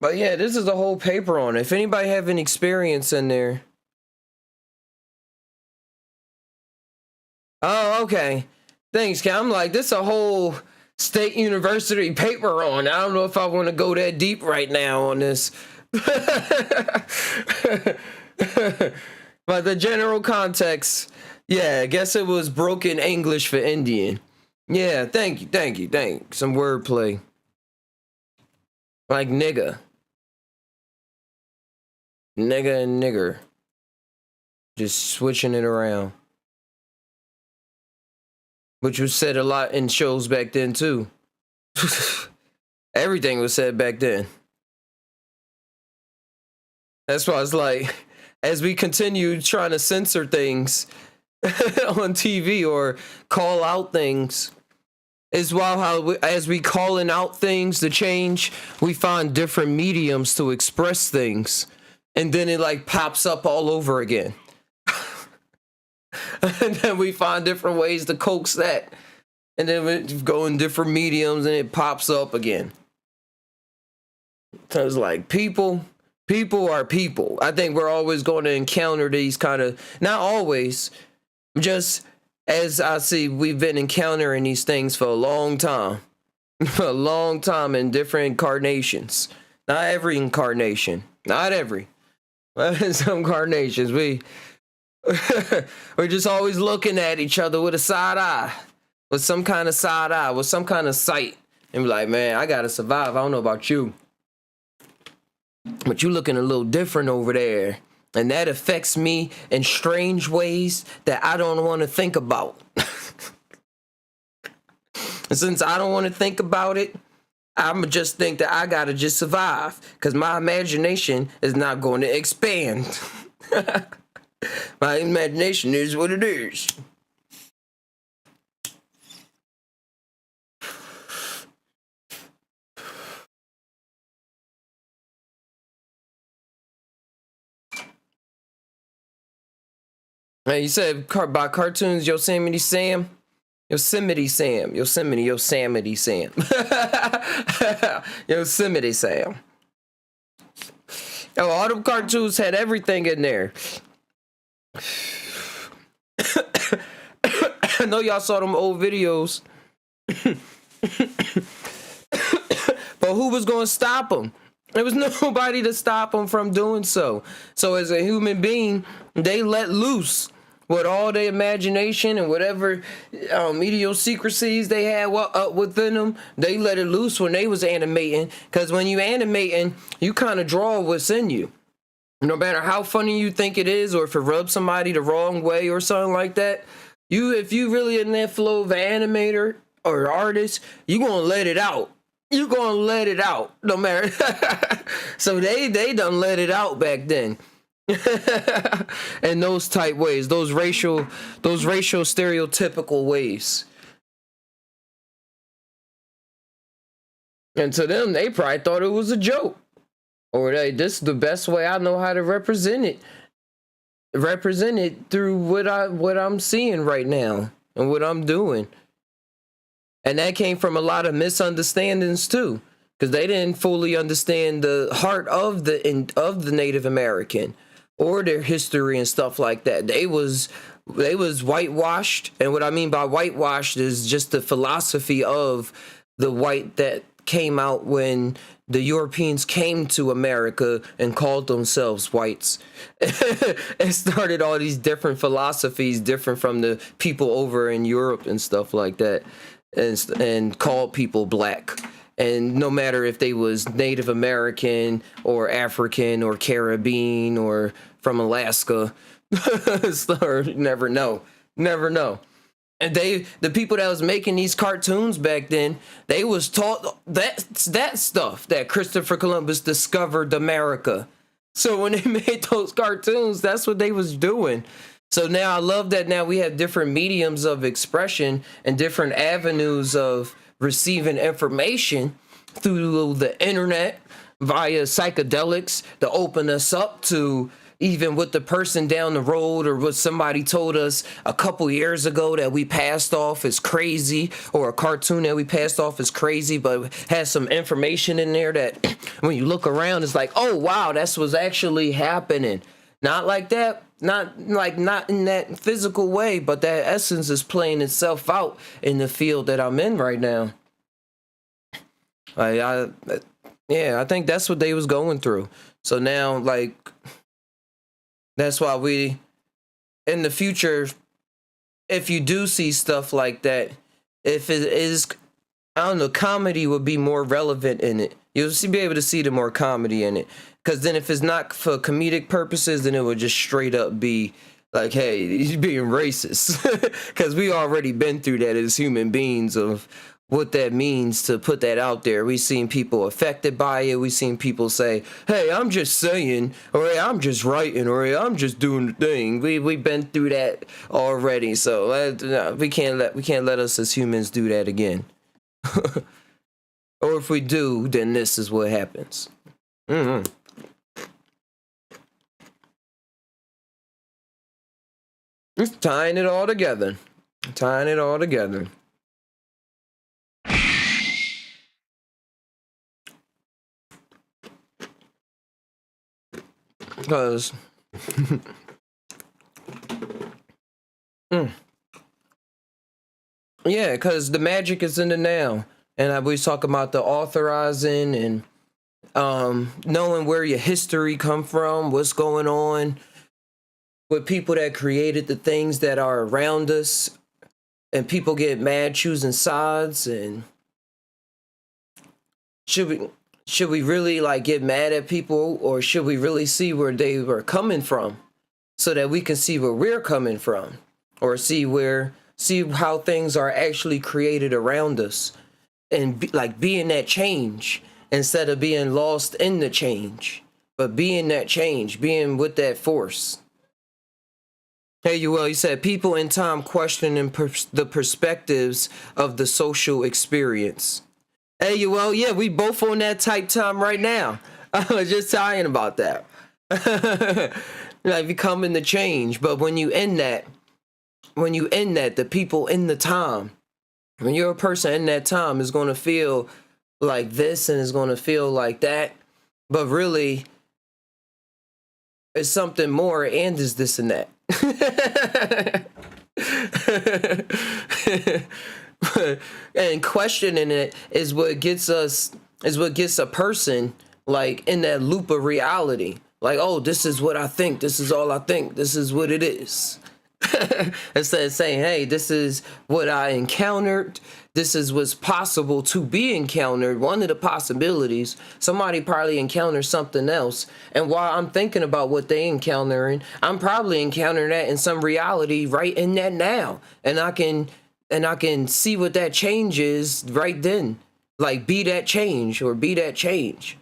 [SPEAKER 1] But yeah, this is a whole paper on it. If anybody have any experience in there. Oh, okay. Thanks, Cal. I'm like, this is a whole state university paper on. I don't know if I want to go that deep right now on this. But the general context, yeah, I guess it was broken English for Indian. Yeah, thank you. Some wordplay. Like nigga. Nigga and nigger. Just switching it around. Which was said a lot in shows back then, too. Everything was said back then. That's why it's like, as we continue trying to censor things on TV or call out things, is how as we calling out things to change, we find different mediums to express things. And then it like pops up all over again. And then we find different ways to coax that. And then we go in different mediums and it pops up again. So it's like people are people. I think we're always going to encounter these kind of, not always, just as I see, we've been encountering these things for a long time. For a long time in different incarnations. Not every incarnation. Not every. But in some incarnations, we're just always looking at each other with a side eye. With some kind of side eye. With some kind of sight. And be like, man, I gotta survive. I don't know about you. But you looking a little different over there. And that affects me in strange ways that I don't want to think about. And since I don't want to think about it, I'ma just think that I gotta just survive. Because my imagination is not going to expand. My imagination is what it is. Hey, you said by cartoons, Yosemite Sam? Yosemite Sam. Yosemite Sam. Yosemite Sam. Oh, all them cartoons had everything in there. I know y'all saw them old videos. But who was going to stop them? There was nobody to stop them from doing so. So as a human being, they let loose with all their imagination and whatever idiosyncrasies they had up within them. They let it loose when they was animating. Because when you animating, you kind of draw what's in you. No matter how funny you think it is, or if it rubs somebody the wrong way or something like that, if you really in that flow of an animator or artist, you gonna let it out. You gonna let it out, no matter. So they done let it out back then. In those type ways, those racial stereotypical ways. And to them, they probably thought it was a joke. Or this is the best way I know how to represent it. Represent it through what I'm seeing right now and what I'm doing. And that came from a lot of misunderstandings too, because they didn't fully understand the heart of the Native American or their history and stuff like that. They was whitewashed, and what I mean by whitewashed is just the philosophy of the white that came out when the Europeans came to America and called themselves whites. And started all these different philosophies different from the people over in Europe and stuff like that. And called people black. And no matter if they was Native American or African or Caribbean or from Alaska, or never know. And the people that was making these cartoons back then, they was taught that stuff, that Christopher Columbus discovered America. So when they made those cartoons, that's what they was doing. So now I love that now we have different mediums of expression and different avenues of receiving information through the internet via psychedelics to open us up to even with the person down the road, or what somebody told us a couple years ago that we passed off as crazy, or a cartoon that we passed off as crazy, but has some information in there that when you look around, it's like, oh wow, that's what's actually happening. Not like that, not in that physical way, but that essence is playing itself out in the field that I'm in right now. I think that's what they was going through. So now, like, that's why we, in the future, if you do see stuff like that, if it is, I don't know, comedy would be more relevant in it. You'll be able to see the more comedy in it. Because then if it's not for comedic purposes, then it would just straight up be like, hey, he's being racist. Because we already been through that as human beings of what that means to put that out there. We've seen people affected by it. We've seen people say, hey, I'm just saying, or hey, I'm just writing, or hey, I'm just doing the thing. We've been through that already. So we can't let us as humans do that again. Or if we do, then this is what happens. Mm-hmm. It's tying it all together. Because yeah, because the magic is in the now. And we talk about the authorizing and knowing where your history come from, what's going on with people that created the things that are around us, and people get mad choosing sides. And should we really like get mad at people, or should we really see where they were coming from so that we can see where we're coming from, or see how things are actually created around us, and be in that change instead of being lost in the change, but being that change, being with that force. Hey, you said people in time questioning the perspectives of the social experience. Hey, yeah, we both on that type time right now. I was just talking about that. Like becoming the change. But when you end that, the people in the time, when you're a person in that time, is going to feel like this and is going to feel like that. But really, it's something more, and is this and that. And questioning it is what gets a person like in that loop of reality. Like, oh, this is what I think. This is all I think. This is what it is. Instead of saying, hey, this is what I encountered. This is what's possible to be encountered. One of the possibilities, somebody probably encountered something else. And while I'm thinking about what they encountering, I'm probably encountering that in some reality right in that now. And I can see what that change is right then. Like, be that change or be that change.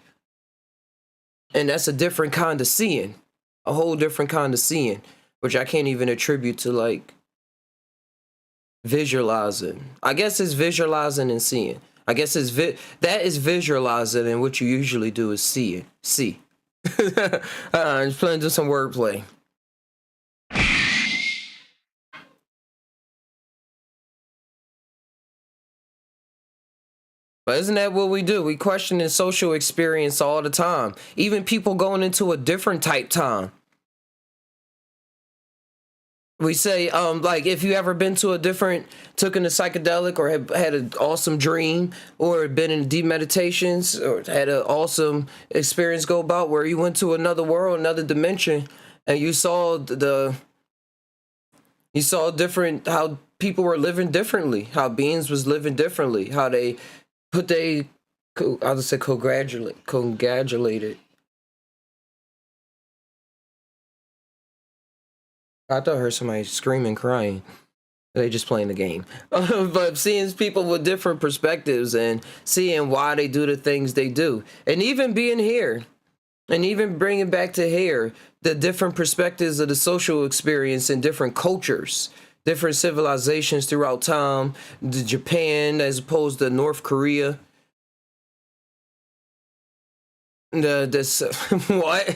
[SPEAKER 1] And that's a different kind of seeing. A whole different kind of seeing, which I can't even attribute to like visualizing. I guess it's visualizing and seeing. I guess that is visualizing, and what you usually do is see. Just playing just some wordplay. But isn't that what we do? We question the social experience all the time. Even people going into a different type time. We say, like, if you ever been to took in a psychedelic, or had an awesome dream, or been in deep meditations, or had an awesome experience go about where you went to another world, another dimension, and you saw different, how people were living differently, how beings was living differently, how they I'll just say congratulated. I thought I heard somebody screaming, crying. They just playing the game. But seeing people with different perspectives and seeing why they do the things they do. And even being here, and even bringing back to here, the different perspectives of the social experience in different cultures, different civilizations throughout time, the Japan as opposed to North Korea. What?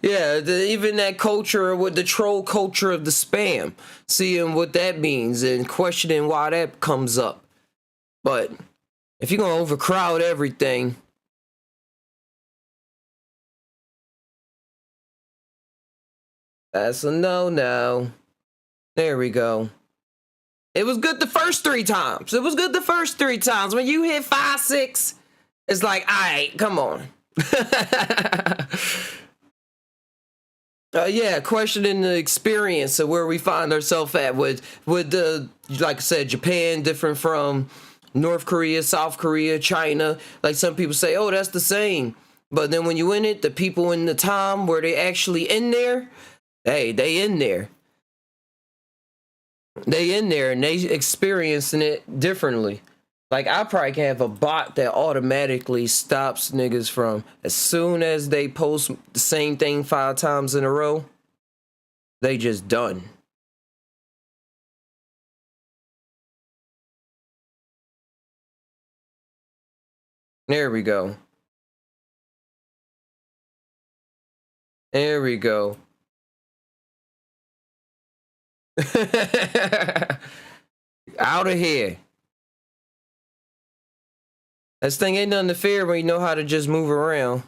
[SPEAKER 1] Yeah, even that culture with the troll culture of the spam, seeing what that means and questioning why that comes up. But if you're gonna overcrowd everything, that's a no-no. There we go. It was good the first 3 times. It was good the first 3 times. When you hit 5, 6, it's like, all right, come on. Yeah, questioning the experience of where we find ourselves at with the, like I said, Japan different from North Korea, South Korea, China. Like some people say, oh, that's the same. But then when you in it, the people in the time where they actually in there, hey, they in there. They in there and they experiencing it differently. Like I probably can have a bot that automatically stops niggas from, as soon as they post the same thing 5 times in a row, they just done. There we go. There we go. Out of here. This thing ain't nothing to fear when you know how to just move around.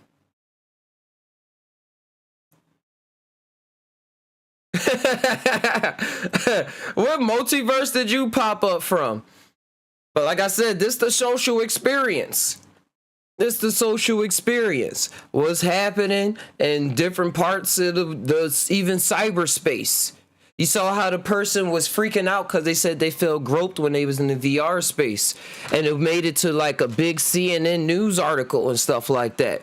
[SPEAKER 1] What multiverse did you pop up from? But like I said, this the social experience. This the social experience. What's happening in different parts of the even cyberspace. You saw how the person was freaking out because they said they felt groped when they was in the VR space. And it made it to like a big CNN news article and stuff like that.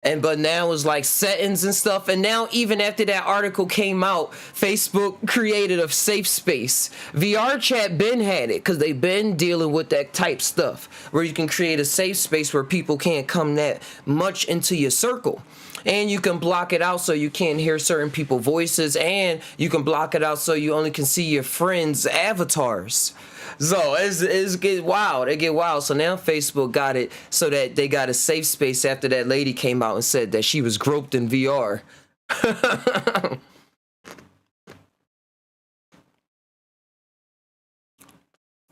[SPEAKER 1] But now it's like settings and stuff. And now even after that article came out, Facebook created a safe space. VR chat been had it because they've been dealing with that type stuff where you can create a safe space where people can't come that much into your circle. And you can block it out so you can't hear certain people's voices. And you can block it out so you only can see your friends' avatars. So it's get wild. It get wild. So now Facebook got it so that they got a safe space after that lady came out and said that she was groped in VR.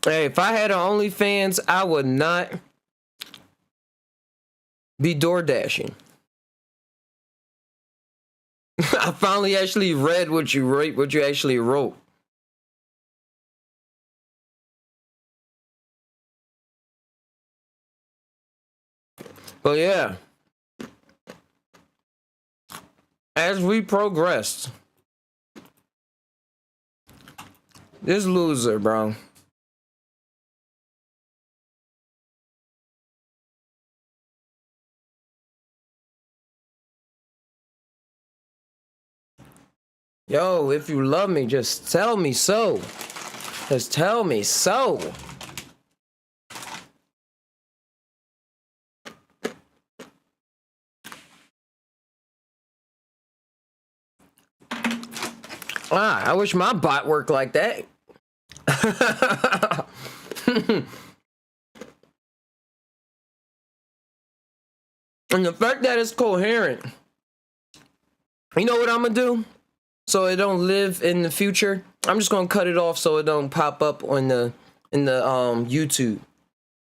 [SPEAKER 1] Hey, if I had an OnlyFans, I would not be door dashing. I finally actually read what you actually wrote. But yeah, as we progressed, this loser, bro. Yo, if you love me, just tell me so. Just tell me so. I wish my bot worked like that. And the fact that it's coherent. You know what I'm gonna do? So it don't live in the future. I'm just gonna cut it off so it don't pop up on the YouTube.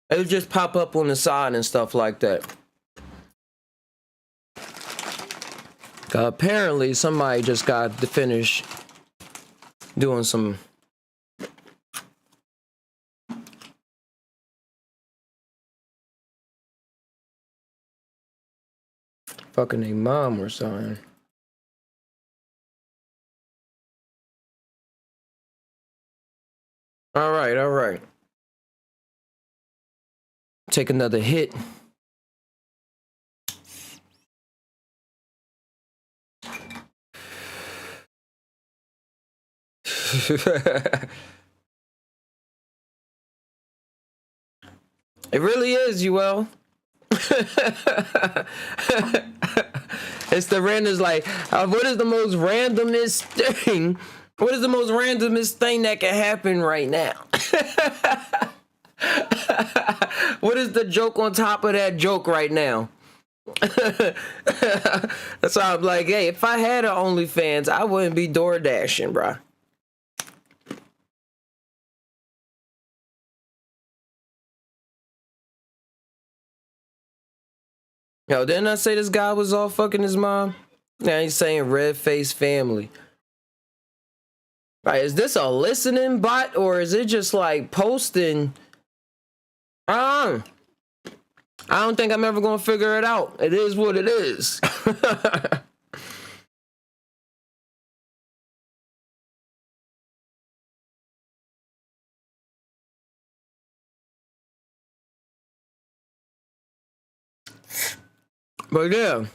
[SPEAKER 1] It'll just pop up on the side and stuff like that. Apparently somebody just got to finish doing some fucking a mom or something. All right. Take another hit. It really is, Uel. It's the random's like, what is the most randomest thing? What is the most randomest thing that can happen right now? What is the joke on top of that joke right now? That's why I'm like, hey, if I had an OnlyFans, I wouldn't be door dashing, bro. Yo, didn't I say this guy was all fucking his mom? Now he's saying red face family. Right, is this a listening bot or is it just like posting? I don't think I'm ever gonna figure it out. It is what it is. But yeah,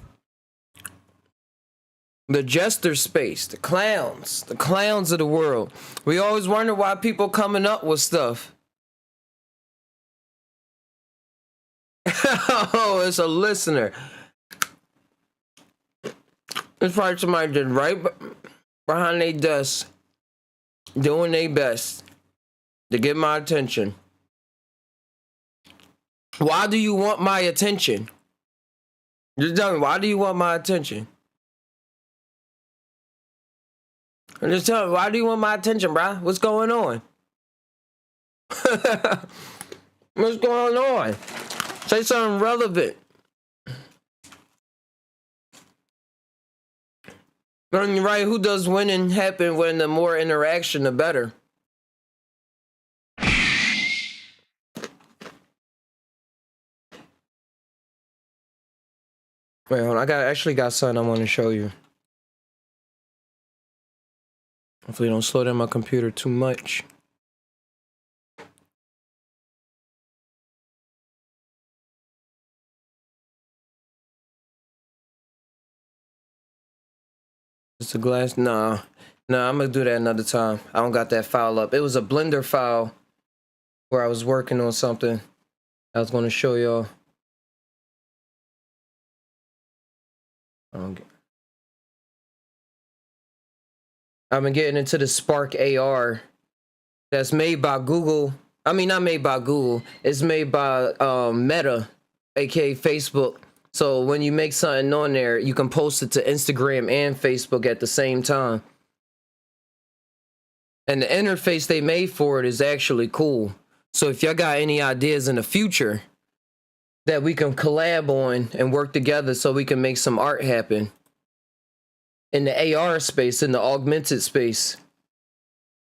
[SPEAKER 1] the jester space, the clowns of the world. We always wonder why people coming up with stuff. Oh, it's a listener. It's probably somebody just right behind their desk, doing their best to get my attention. Why do you want my attention? Just tell me, why do you want my attention? And just tell me, why do you want my attention, bruh? What's going on? What's going on? Say something relevant. And you're right, who does winning happen when the more interaction, the better? Wait, hold on. I actually got something I want to show you. Hopefully don't slow down my computer too much. It's a glass? Nah, I'm gonna do that another time. I don't got that file up. It was a Blender file where I was working on something. I was gonna show y'all. I've been getting into the Spark AR that's made by Google. I mean, not made by Google. It's made by Meta, aka Facebook. So when you make something on there, you can post it to Instagram and Facebook at the same time. And the interface they made for it is actually cool. So if y'all got any ideas in the future that we can collab on and work together so we can make some art happen in the AR space, in the augmented space.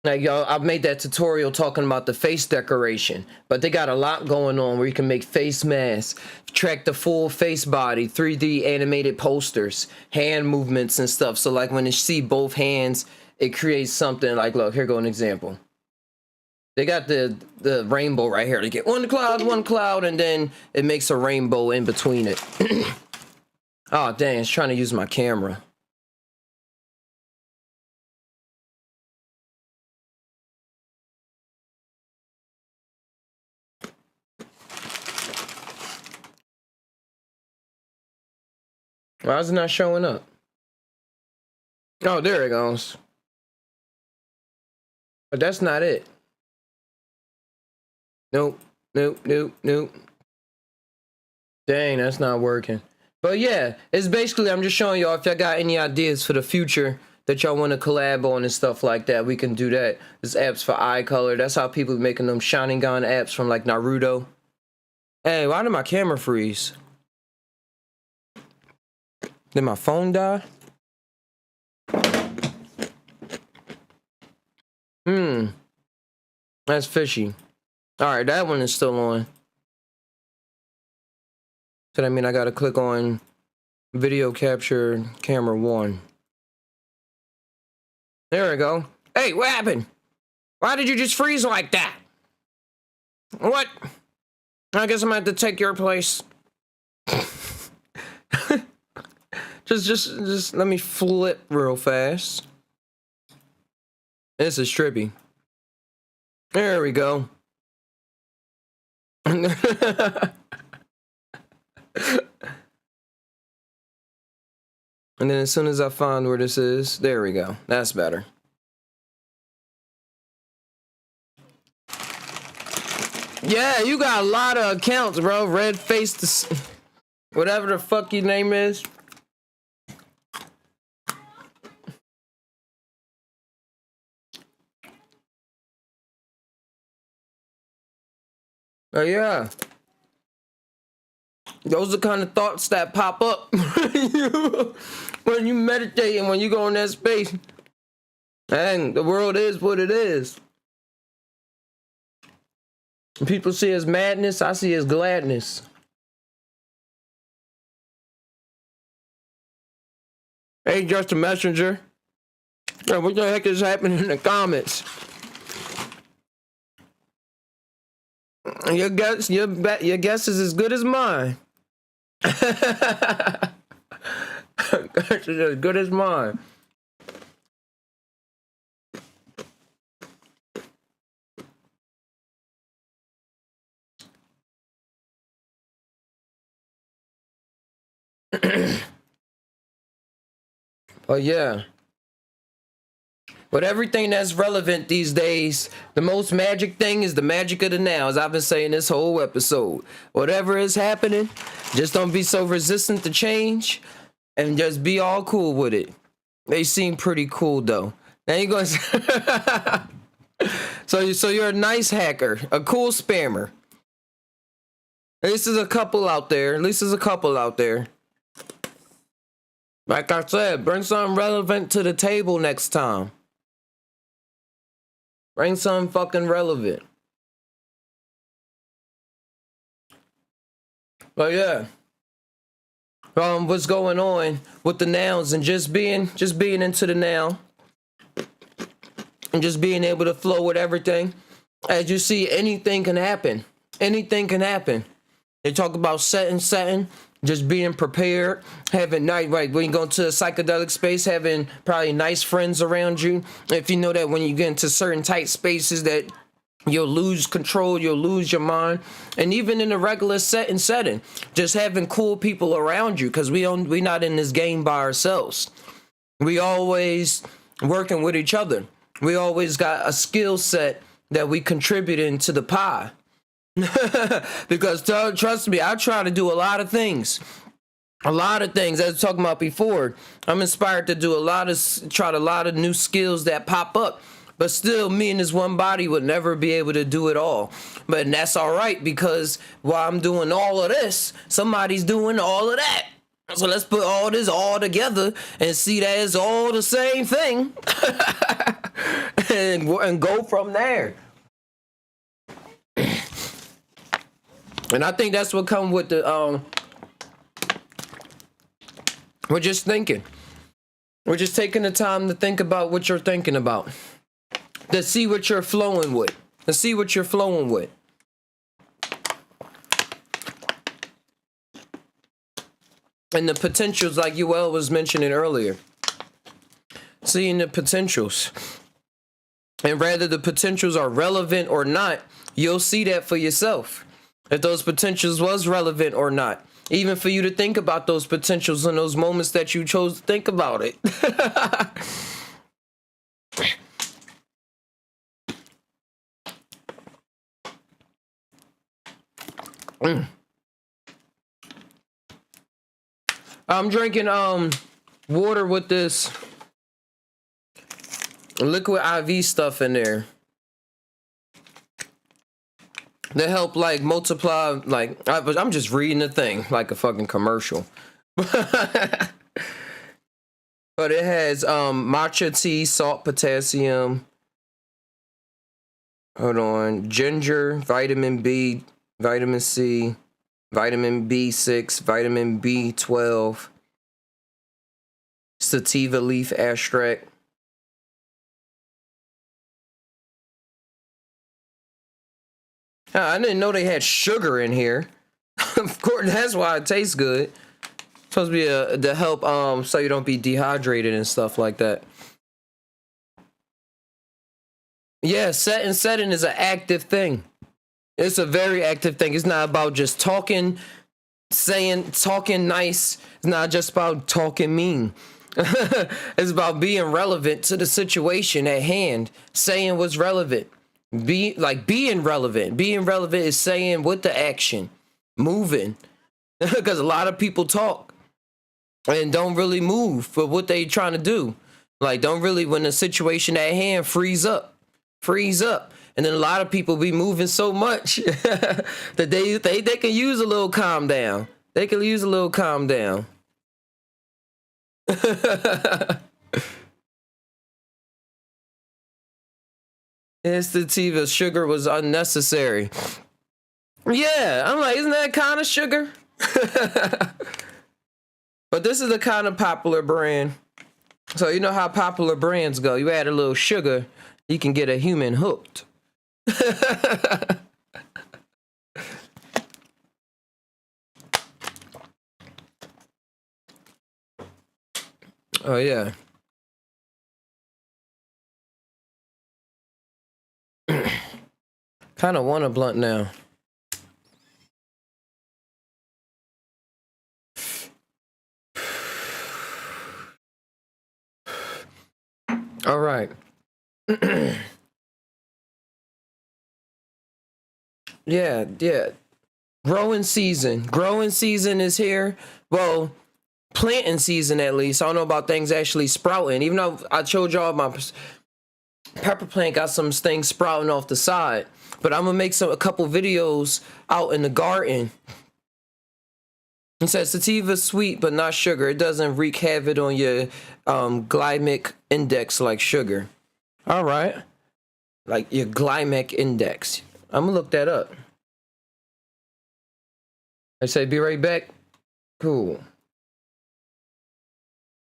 [SPEAKER 1] Like, y'all, I've made that tutorial talking about the face decoration, but they got a lot going on where you can make face masks, track the full face body, 3D animated posters, hand movements and stuff. So like when you see both hands, it creates something like, look, here go an example. They got the rainbow right here. They get one cloud, and then it makes a rainbow in between it. Oh, dang, it's trying to use my camera. Why is it not showing up? Oh, there it goes. But that's not it. Nope. Dang, that's not working. But yeah, it's basically, I'm just showing y'all if y'all got any ideas for the future that y'all want to collab on and stuff like that, we can do that. There's apps for eye color. That's how people are making them Sharingan apps from like Naruto. Hey, why did my camera freeze? Did my phone die? That's fishy. Alright, that one is still on. So that means I gotta click on video capture camera 1. There we go. Hey, what happened? Why did you just freeze like that? What? I guess I'm gonna have to take your place. Just let me flip real fast. This is trippy. There we go. And then as soon as I find where this is, there we go. That's better. Yeah, you got a lot of accounts, bro. Red face. whatever the fuck your name is. Oh yeah. Those are the kind of thoughts that pop up when you meditate and when you go in that space. And the world is what it is. People see it as madness, I see it as gladness. Hey, just a messenger. Yeah, what the heck is happening in the comments? Your guess is as good as mine. It's as good as mine. Oh yeah. But everything that's relevant these days, the most magic thing is the magic of the now, as I've been saying this whole episode. Whatever is happening, just don't be so resistant to change and just be all cool with it. They seem pretty cool though. Now you going so you're a nice hacker, a cool spammer. At least there's a couple out there. Like I said, bring something relevant to the table next time. Bring something fucking relevant. But yeah. What's going on with the nouns and just being into the now. And just being able to flow with everything. As you see, anything can happen. Anything can happen. They talk about setting, just being prepared, having night, right, when you go into a psychedelic space, having probably nice friends around you. If you know that when you get into certain tight spaces that you'll lose control, you'll lose your mind. And even in a regular setting, just having cool people around you, because we not in this game by ourselves. We always working with each other. We always got a skill set that we contribute into the pie. Because trust me, I try to do a lot of things. As I was talking about before, I'm inspired to do a lot of new skills that pop up. But still, me and this one body would never be able to do it all. But that's all right, because while I'm doing all of this, somebody's doing all of that. So let's put all this all together and see that it's all the same thing. and go from there. And I think that's what comes with the we're just thinking. We're just taking the time to think about what you're thinking about. To see what you're flowing with. And the potentials, like Yoel was mentioning earlier. Seeing the potentials. And whether the potentials are relevant or not, you'll see that for yourself. If those potentials was relevant or not. Even for you to think about those potentials in those moments that you chose to think about it. I'm drinking water with this liquid IV stuff in there. They help like multiply, like I'm just reading the thing like a fucking commercial. But it has matcha tea, salt, potassium. Hold on, ginger, vitamin B, vitamin C, vitamin B6, vitamin B12, sativa leaf extract. I didn't know they had sugar in here. Of course, that's why it tastes good. It's supposed to be to help so you don't be dehydrated and stuff like that. Yeah, setting is an active thing. It's a very active thing. It's not about just talking nice. It's not just about talking mean. It's about being relevant to the situation at hand, saying what's relevant. Being relevant. Being relevant is saying with the action, moving, Because a lot of people talk and don't really move for what they trying to do. Like, don't really, when the situation at hand, freeze up. And then a lot of people be moving so much that they can use a little calm down. They can use a little calm down. Sativa sugar was unnecessary. Yeah, I'm like, isn't that kind of sugar? But this is the kind of popular brand. So you know how popular brands go. You add a little sugar, you can get a human hooked. Oh yeah. Kind of want a blunt now. All right. Yeah. Growing season is here. Well, planting season at least. I don't know about things actually sprouting. Even though I showed y'all my pepper plant got some things sprouting off the side. But I'm gonna make a couple videos out in the garden. It says sativa sweet but not sugar. It doesn't wreak havoc on your glycemic index like sugar. All right. Like your glycemic index. I'm gonna look that up. I say be right back. Cool.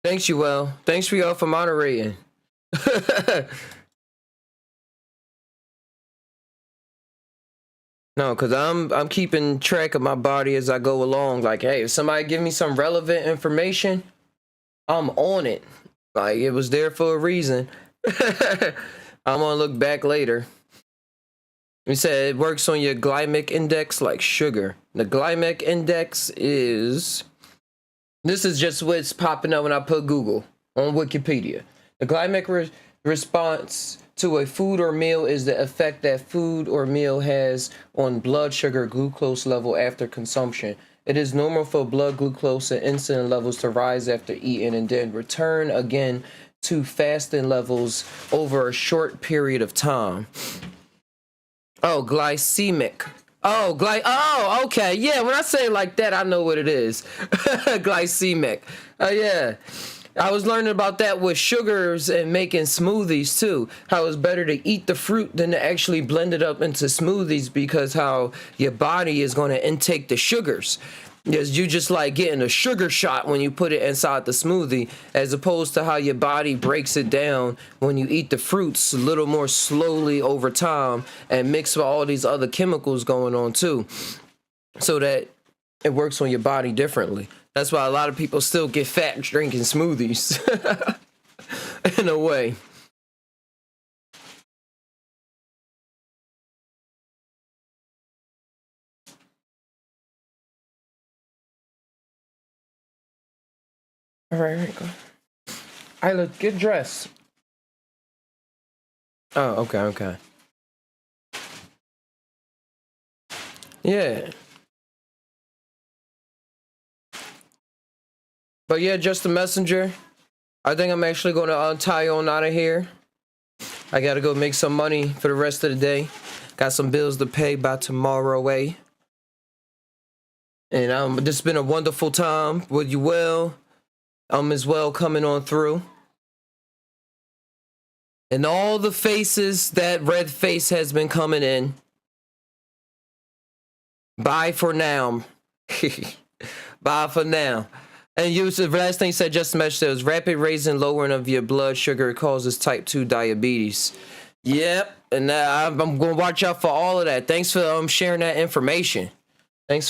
[SPEAKER 1] Thanks, you well. Thanks for y'all for moderating. No, because I'm keeping track of my body as I go along. Like, hey, if somebody give me some relevant information, I'm on it. Like, it was there for a reason. I'm gonna look back later. We said it works on your glycemic index like sugar. The glycemic index is... This is just what's popping up when I put Google on Wikipedia. The glycemic response to a food or meal is the effect that food or meal has on blood sugar glucose level after consumption. It is normal for blood glucose and insulin levels to rise after eating and then return again to fasting levels over a short period of time. Oh, glycemic. Oh, okay. Yeah, when I say it like that, I know what it is. Glycemic. Yeah. I was learning about that with sugars and making smoothies too. How it's better to eat the fruit than to actually blend it up into smoothies because how your body is going to intake the sugars. Because you just like getting a sugar shot when you put it inside the smoothie, as opposed to how your body breaks it down when you eat the fruits a little more slowly over time and mix with all these other chemicals going on too, so that it works on your body differently. That's why a lot of people still get fat drinking smoothies in a way. All right, go. I look get dressed. Oh, okay. Yeah. But yeah, just a messenger. I think I'm actually going to untie on out of here. I got to go make some money for the rest of the day. Got some bills to pay by tomorrow, eh? And this has been a wonderful time with you, well. As well coming on through. And all the faces that red face has been coming in. Bye for now. Bye for now. And the last thing you said, just a message, says rapid raising lowering of your blood sugar causes type 2 diabetes. Yep. And I'm going to watch out for all of that. Thanks for sharing that information. I'm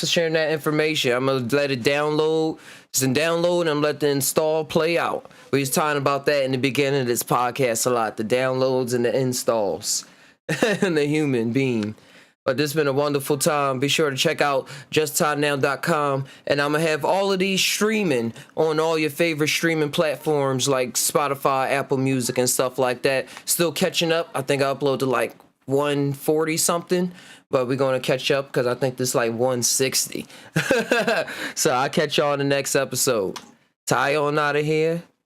[SPEAKER 1] going to let it download. It's in download and let the install play out. We was talking about that in the beginning of this podcast a lot. The downloads and the installs. And the human being. But this has been a wonderful time. Be sure to check out justtainow.com. And I'm going to have all of these streaming on all your favorite streaming platforms like Spotify, Apple Music, and stuff like that. Still catching up. I think I uploaded like 140 something, but we're gonna catch up because I think this is like 160. So I'll catch y'all in the next episode. Ty on out of here.